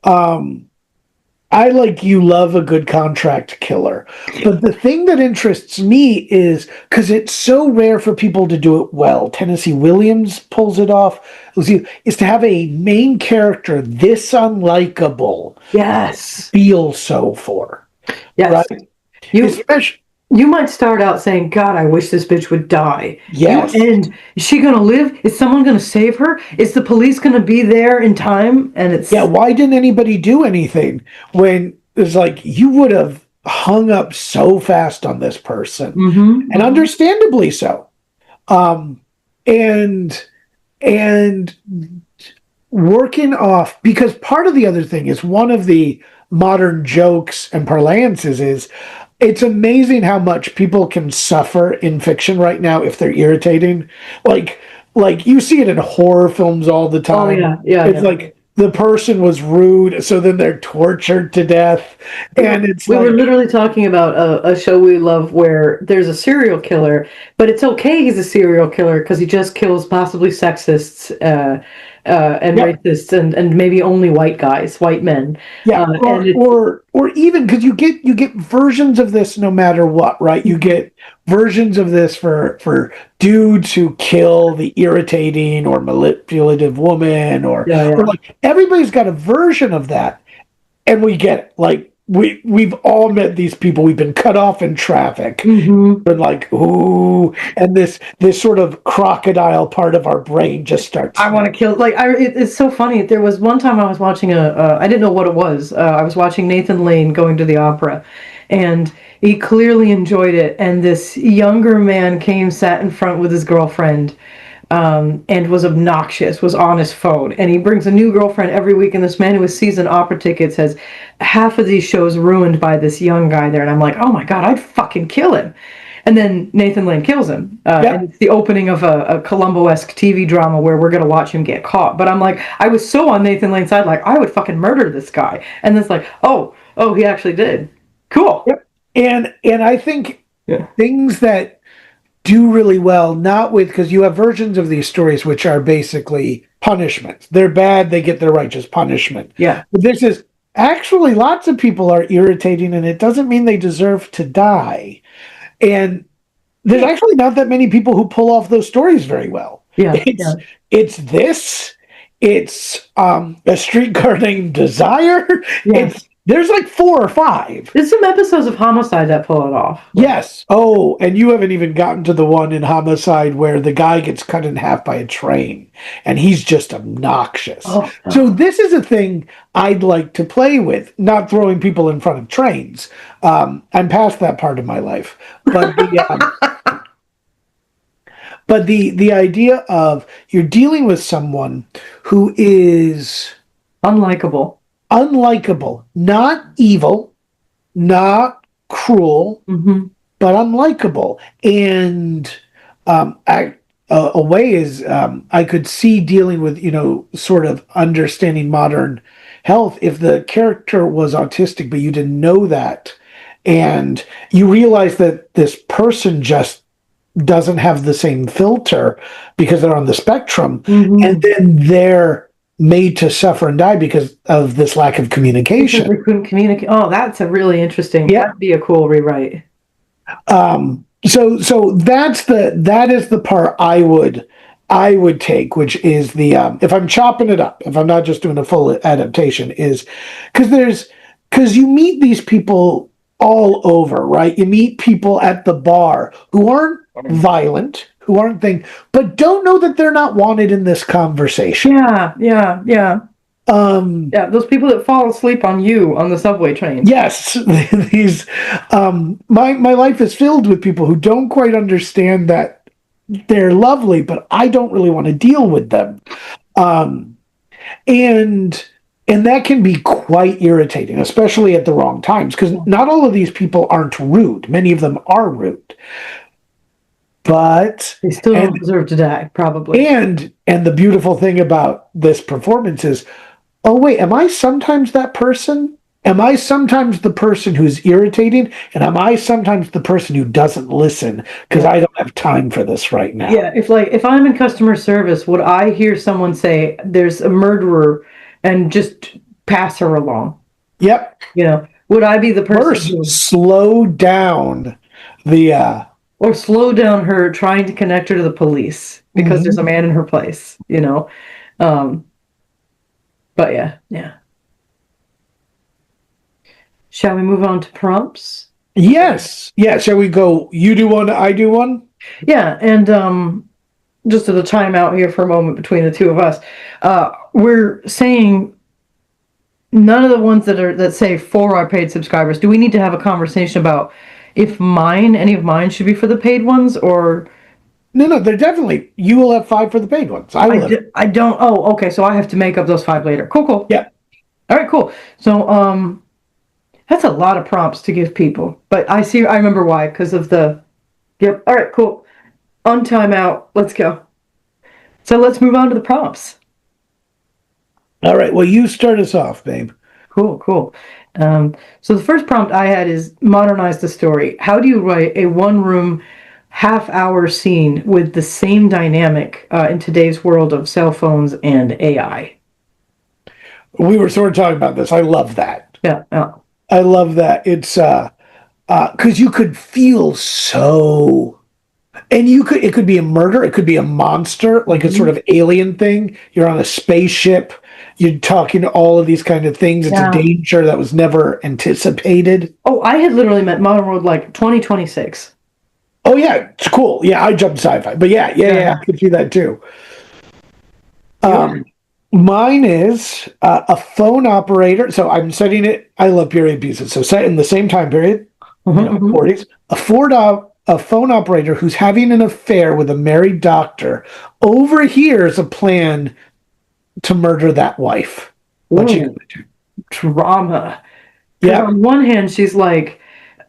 I like you love a good contract killer. But the thing that interests me is because it's so rare for people to do it well. Tennessee Williams pulls it off. Is to have a main character this unlikable. Yes. Feel so for. Yes. Right? You might start out saying, God, I wish this bitch would die. Yes. And is she going to live? Is someone going to save her? Is the police going to be there in time? And it's... Yeah, why didn't anybody do anything when it's like you would have hung up so fast on this person? And understandably so. And working off, because part of the other thing is one of the modern jokes and parlances is it's amazing how much people can suffer in fiction right now if they're irritating. Like you see it in horror films all the time. It's like the person was rude, so then they're tortured to death. And we were literally talking about a show we love where there's a serial killer, but it's okay he's a serial killer because he just kills possibly sexists and racists and maybe only white men. Or even because you get versions of this no matter what, right? You get versions of this for dudes who kill the irritating or manipulative woman or like everybody's got a version of that, and we get it. Like we've all met these people. We've been cut off in traffic, and like ooh, and this sort of crocodile part of our brain just starts. I want to kill. It's so funny. There was one time I was watching I didn't know what it was. I was watching Nathan Lane going to the opera, and he clearly enjoyed it. And this younger man sat in front with his girlfriend. And was obnoxious, was on his phone. And he brings a new girlfriend every week. And this man who has season opera tickets has half of these shows ruined by this young guy there. And I'm like, oh my God, I'd fucking kill him. And then Nathan Lane kills him. And it's the opening of a Columbo-esque TV drama where we're going to watch him get caught. But I'm like, I was so on Nathan Lane's side, like, I would fucking murder this guy. And it's like, oh, he actually did. Cool. Yep. And I think things that do really well, not with, because you have versions of these stories which are basically punishments. They're bad, they get their righteous punishment. Yeah. But this is actually lots of people are irritating, and it doesn't mean they deserve to die. And there's actually not that many people who pull off those stories very well. It's this. It's A Streetcar Named Desire. There's like 4 or 5. There's some episodes of Homicide that pull it off. Yes. Oh, and you haven't even gotten to the one in Homicide where the guy gets cut in half by a train, and he's just obnoxious. So this is a thing I'd like to play with, not throwing people in front of trains. I'm past that part of my life. But but the idea of you're dealing with someone who is unlikable, not evil, not cruel, but unlikable. And a way is I could see dealing with, sort of understanding modern health if the character was autistic, but you didn't know that. And you realize that this person just doesn't have the same filter because they're on the spectrum. And then they're made to suffer and die because of this lack of communication. Because they couldn't communicate. Oh, that's a really interesting. That'd be a cool rewrite. So that is the part I would take, which is the if I'm chopping it up, if I'm not just doing a full adaptation, is because you meet these people all over, right? You meet people at the bar who aren't violent, who aren't but don't know that they're not wanted in this conversation. Yeah. Yeah, those people that fall asleep on you on the subway train. Yes, these. My life is filled with people who don't quite understand that they're lovely, but I don't really want to deal with them, and that can be quite irritating, especially at the wrong times, because not all of these people aren't rude. Many of them are rude, but They still don't deserve to die, probably. And the beautiful thing about this performance is, oh wait, am I sometimes that person? Am I sometimes the person who's irritating? And am I sometimes the person who doesn't listen because I don't have time for this right now? Yeah, if I'm in customer service, would I hear someone say there's a murderer and just pass her along? Yep. You know, would I be the person First, who slow down the or slow down her trying to connect her to the police because there's a man in her place, you know? But yeah. Shall we move on to prompts? Yes. Yeah. Shall we go? You do one, I do one? Yeah, and just as a timeout here for a moment between the two of us, we're saying none of the ones that say for our paid subscribers. Do we need to have a conversation about if any of mine should be for the paid ones, or No, they're definitely. You will have 5 for the paid ones. I will. I don't. Oh, okay. So I have to make up those 5 later. Cool. Yeah. All right. Cool. So that's a lot of prompts to give people, but I remember why, because of the. Yep. All right. Cool. On timeout. Let's go. So let's move on to the prompts. All right. Well, you start us off, babe. Cool. So the first prompt I had is modernize the story. How do you write a one-room, half-hour scene with the same dynamic in today's world of cell phones and AI? We were sort of talking about this. I love that. Yeah. I love that. It's because you could feel so, and it could be a murder, it could be a monster, like a sort of alien thing. You're on a spaceship. You're talking to all of these kind of things. It's a danger that was never anticipated. Oh, I had literally meant modern world like 2026. Oh yeah, it's cool. Yeah, I jumped sci-fi, but yeah, I could see that too. Mine is a phone operator. So I'm setting it. I love period pieces. So set in the same time period, 40s. A phone operator who's having an affair with a married doctor overhears a plan to murder that wife. What you gonna do? Drama. Yeah. On one hand, she's like,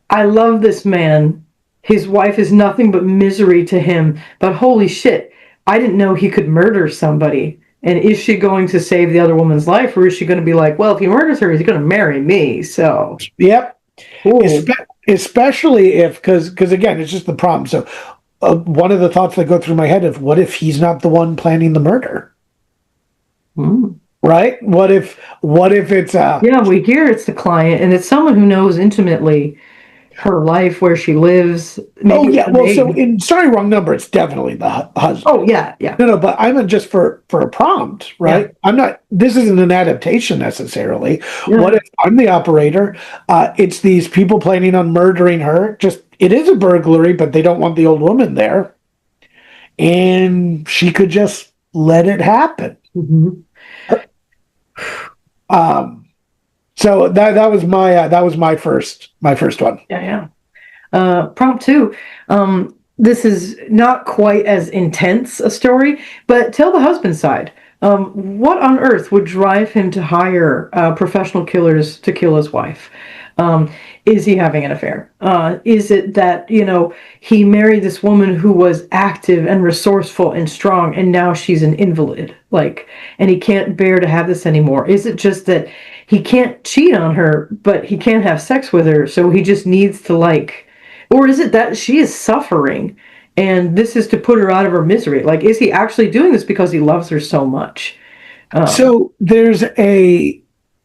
I love this man. His wife is nothing but misery to him. But holy shit, I didn't know he could murder somebody. And is she going to save the other woman's life, or is she going to be like, well, if he murders her, he's going to marry me? So. Yep. Cool. Especially if, because again, it's just the problem. So one of the thoughts that go through my head is, what if he's not the one planning the murder? Right? What if it's we hear it's the client, and it's someone who knows intimately her life, where she lives. Wrong number. It's definitely the husband. Oh yeah. No, but I meant just for a prompt, right? Yeah. I'm not. This isn't an adaptation necessarily. Yeah. What if I'm the operator? It's these people planning on murdering her. It is a burglary, but they don't want the old woman there, and she could just let it happen. So that was my first one. Yeah. Prompt 2. This is not quite as intense a story, but tell the husband's side. What on earth would drive him to hire professional killers to kill his wife? Is he having an affair? Is it that, he married this woman who was active and resourceful and strong, and now she's an invalid, and he can't bear to have this anymore? Is it just that he can't cheat on her, but he can't have sex with her, so he just needs to or is it that she is suffering and this is to put her out of her misery? Is he actually doing this because he loves her so much? So there's the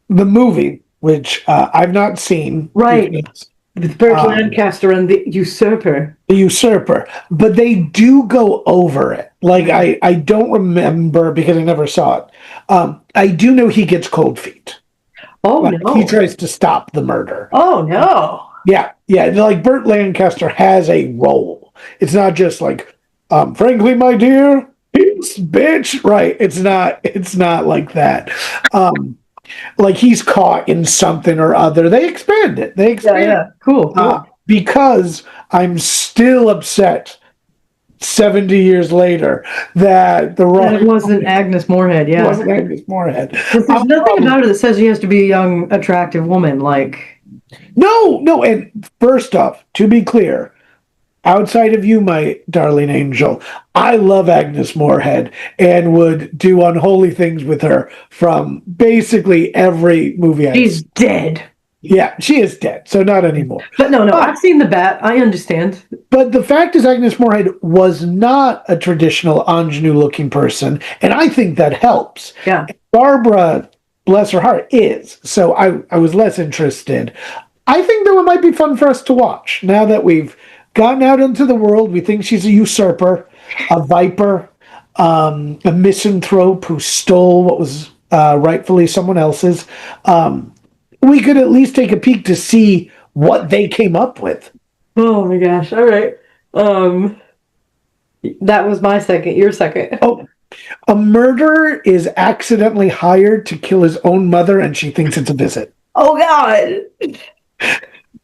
movie, which I've not seen. Right. With Burt Lancaster and the Usurper. The Usurper. But they do go over it. I don't remember because I never saw it. I do know he gets cold feet. Oh, no. He tries to stop the murder. Oh, no. Yeah. Burt Lancaster has a role. It's not just frankly, my dear, bitch. Right. It's not like that. Like he's caught in something or other. They expand it. They expand Yeah. Cool. because I'm still upset 70 years later that the And it wasn't Agnes Moorehead, It wasn't Agnes Moorehead. There's nothing about her that says she has to be a young, attractive woman. Like, no. And first off, to be clear, outside of you, my darling angel, I love Agnes Moorehead and would do unholy things with her from basically every movie I've she's seen. dead. Yeah, she is dead, so not anymore. But no, I've seen The Bat. I understand. But the fact is, Agnes Moorehead was not a traditional ingenue-looking person, and I think that helps. Yeah. Barbara, bless her heart, is. So I was less interested. I think though it might be fun for us to watch now that we've gotten out into the world. We think she's a usurper, a viper, a misanthrope who stole what was rightfully someone else's. We could at least take a peek to see what they came up with. Oh my gosh. All right. That was my second. Your second. Oh, a murderer is accidentally hired to kill his own mother, and she thinks it's a visit. Oh God.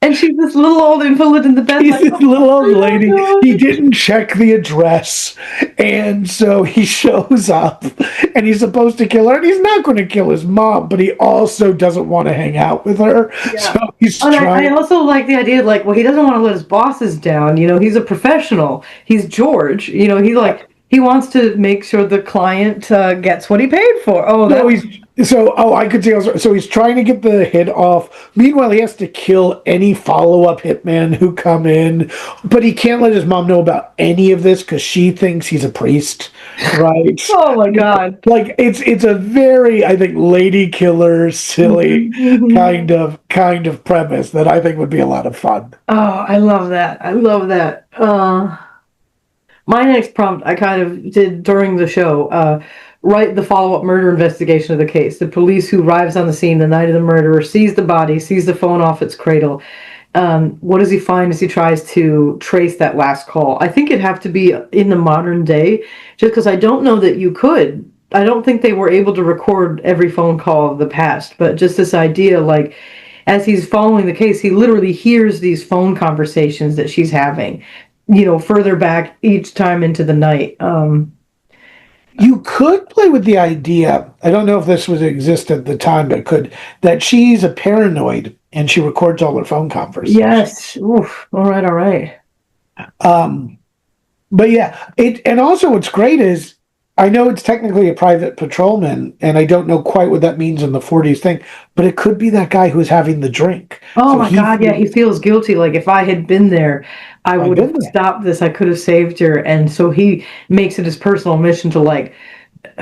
And she's this little old invalid in the bed. He's like, this little old lady. God. He didn't check the address. And so he shows up and he's supposed to kill her. And he's not going to kill his mom, but he also doesn't want to hang out with her. Yeah. So he's I also like the idea of like, well, he doesn't want to let his bosses down. You know, he's a professional. He's George. You know, he wants to make sure the client gets what he paid for. Oh, no, I could see. So he's trying to get the hit off. Meanwhile, he has to kill any follow-up hitmen who come in, but he can't let his mom know about any of this because she thinks he's a priest, right? Oh my God! Like it's a very, I think, lady killer, silly kind of premise that I think would be a lot of fun. Oh, I love that. I love that. My next prompt I kind of did during the show. Write the follow-up murder investigation of the case. The police who arrives on the scene the night of the murder sees the body, sees the phone off its cradle. What does he find as he tries to trace that last call? I think it'd have to be in the modern day, just because I don't know that you could. I don't think they were able to record every phone call of the past, but just this idea, like, as he's following the case, he literally hears these phone conversations that she's having, you know, further back each time into the night. You could play with the idea, I don't know if this was exist at the time, but that she's a paranoid and she records all her phone conversations. Yes. Oof. All right. But yeah, and also what's great is, I know it's technically a private patrolman, and I don't know quite what that means in the 40s thing, but it could be that guy who's having the drink. Oh, so my God, yeah, he feels guilty. Like, if I had been there, I would have stopped this. I could have saved her. And so he makes it his personal mission to, like,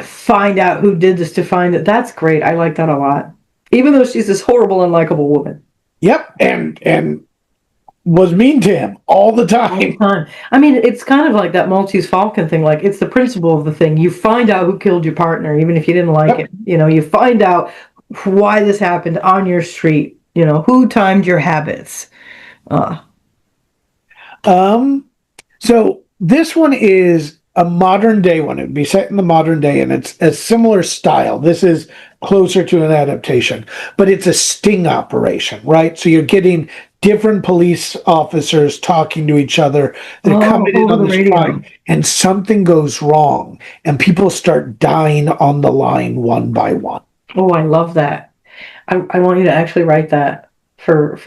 find out who did this, to find it. That's great. I like that a lot. Even though she's this horrible, unlikable woman. Yep, and was mean to him all the time. I mean, it's kind of like that Maltese Falcon thing. Like, it's the principle of the thing. You find out who killed your partner, even if you didn't like it. You know, you find out why this happened on your street. You know, who timed your habits. So this one is a modern day one. It would be set in the modern day, and it's a similar style. This is closer to an adaptation, but it's a sting operation, right? So you're getting different police officers talking to each other. They're coming in on this crime, and something goes wrong, and people start dying on the line one by one. Oh, I love that. I want you to actually write that for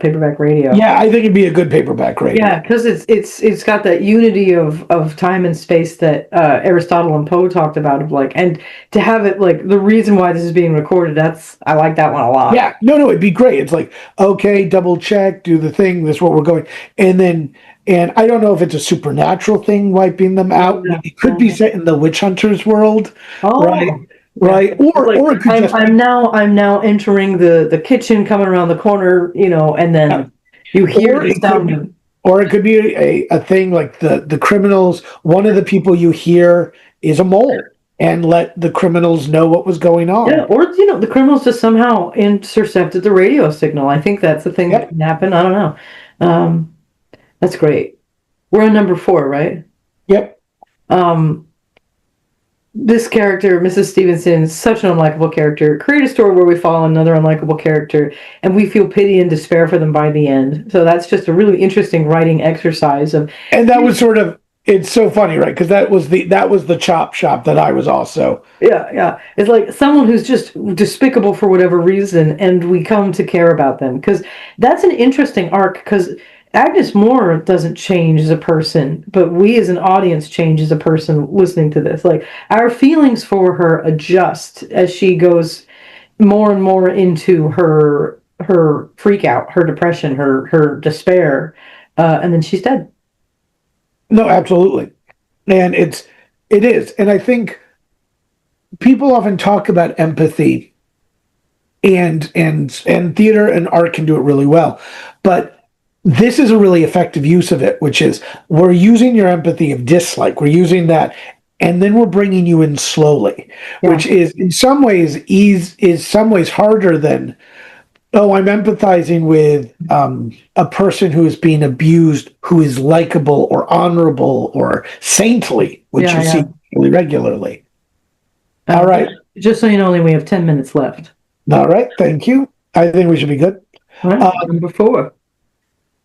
Paperback Radio. Yeah, I think it'd be a good Paperback Radio. Yeah, because it's got that unity of time and space that Aristotle and Poe talked about, of like, and to have it like the reason why this is being recorded. I like that one a lot. Yeah, no, it'd be great. It's like, okay, double check, do the thing. This is what we're going, and I don't know if it's a supernatural thing wiping them out. It could be set in the witch hunters world, right? Right, or it could I'm now entering the kitchen, coming around the corner, you know, and then you hear the sound. Or it could be a thing like the criminals. One of the people you hear is a mole, and let the criminals know what was going on. Yeah, or the criminals just somehow intercepted the radio signal. I think that's the thing that can happen. I don't know. That's great. We're on number 4, right? Yep. this character, Mrs. Stevenson, is such an unlikable character. Create a story where we follow another unlikable character, and we feel pity and despair for them by the end. So that's just a really interesting writing exercise. And that was sort of, it's so funny, right? Because that was the chop shop that I was also. Yeah. It's like someone who's just despicable for whatever reason, and we come to care about them. Because that's an interesting arc, because Agnes Moore doesn't change as a person, but we as an audience change as a person listening to this. Like, our feelings for her adjust as she goes more and more into her freak out, her depression, her despair, and then she's dead. No, absolutely. And it is. And I think people often talk about empathy, and theater and art can do it really well. But this is a really effective use of it, which is we're using your empathy of dislike. We're using that, and then we're bringing you in slowly, which is in some ways harder than, oh, I'm empathizing with a person who is being abused, who is likable or honorable or saintly, which you see really regularly. All right. Just so you know, we have 10 minutes left. All right. Thank you. I think we should be good. All right. Number 4.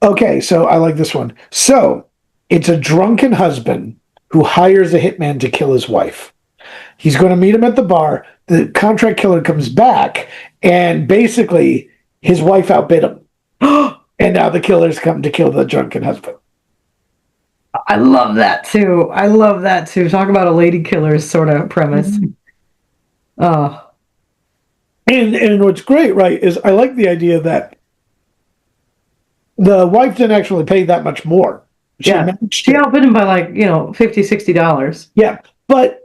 Okay, so I like this one. So it's a drunken husband who hires a hitman to kill his wife. He's going to meet him at the bar. The contract killer comes back, and basically his wife outbid him. And now the killer's come to kill the drunken husband. I love that too. Talk about a lady killer's sort of premise. And what's great, right, is I like the idea that the wife didn't actually pay that much more. She outbid him by $50, $60. Yeah, but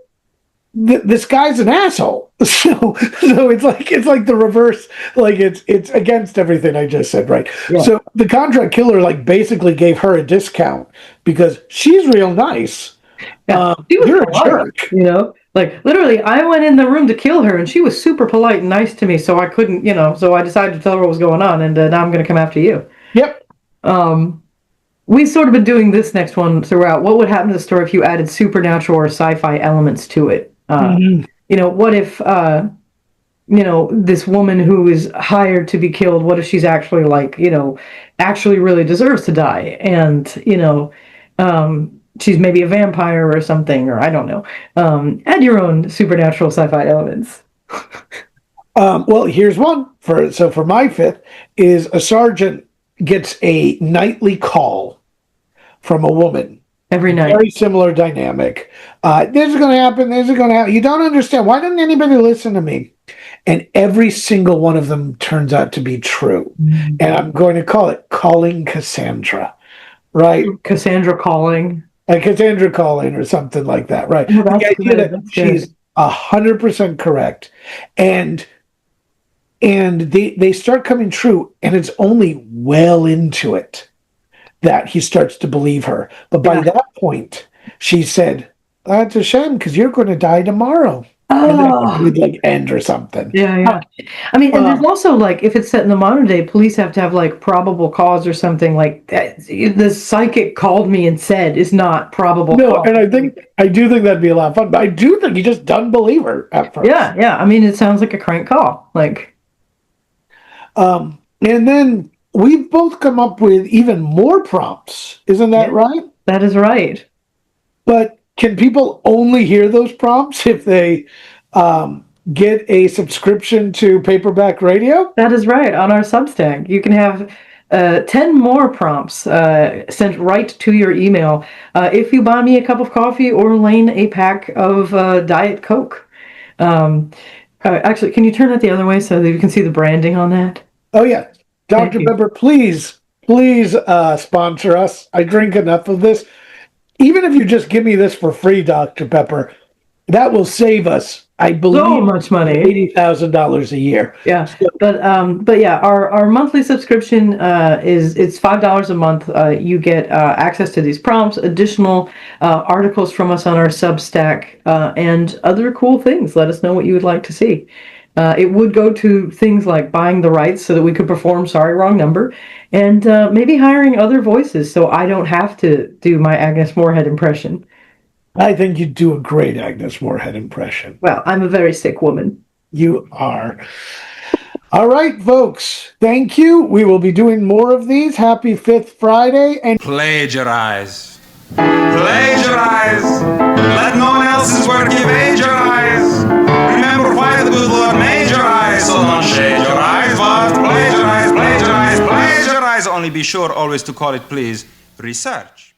this guy's an asshole. So it's like the reverse. Like it's against everything I just said, right? Yeah. So the contract killer basically gave her a discount because she's real nice. Yeah, you're a jerk. Literally, I went in the room to kill her, and she was super polite and nice to me. So I couldn't, so I decided to tell her what was going on, and now I'm going to come after you. Yep. We've sort of been doing this next one throughout. What would happen to the story if you added supernatural or sci-fi elements to it? What if, this woman who is hired to be killed, what if she's actually actually really deserves to die? And, she's maybe a vampire or something, or I don't know. Add your own supernatural sci-fi elements. Well, here's one. For my 5th is a sergeant gets a nightly call from a woman. Every night. Very similar dynamic. This is going to happen. This is going to happen. You don't understand. Why didn't anybody listen to me? And every single one of them turns out to be true. Mm-hmm. And I'm going to call it Calling Cassandra, right? Cassandra Calling. Cassandra Calling or something like that, right? Oh, the idea that she's 100% correct. And they start coming true, and it's only well into it that he starts to believe her. But by that point, she said, "That's a shame because you're going to die tomorrow." And then it would end or something. Yeah. I mean, and there's also if it's set in the modern day, police have to have probable cause or something like that. The psychic called me and said is not probable. No, cause. and I do think that'd be a lot of fun. But I do think he just doesn't believe her at first. Yeah. I mean, it sounds like a crank call. And then we've both come up with even more prompts. Isn't that right? That is right. But can people only hear those prompts if they get a subscription to Paperback Radio? That is right. On our Substack, you can have 10 more prompts sent right to your email if you buy me a cup of coffee or Lane a pack of Diet Coke. Actually, can you turn that the other way so that you can see the branding on that? Oh, yeah. Dr. Pepper, please sponsor us. I drink enough of this. Even if you just give me this for free, Dr. Pepper, that will save us, I believe, so much money, $80,000 a year. Yeah, but yeah, our monthly subscription it's $5 a month. You get access to these prompts, additional articles from us on our Substack, and other cool things. Let us know what you would like to see. It would go to things like buying the rights so that we could perform Sorry Wrong Number, and maybe hiring other voices so I don't have to do my Agnes Moorehead impression. I think you do a great Agnes Moorehead impression. Well, I'm a very sick woman. You are. All right, folks. Thank you. We will be doing more of these. Happy 5th Friday. And Plagiarize. Plagiarize. Let no one else's work evade your eyes. Remember why the good Lord made your eyes, so don't shade your eyes, but plagiarize, plagiarize, plagiarize. Only be sure always to call it, please, research.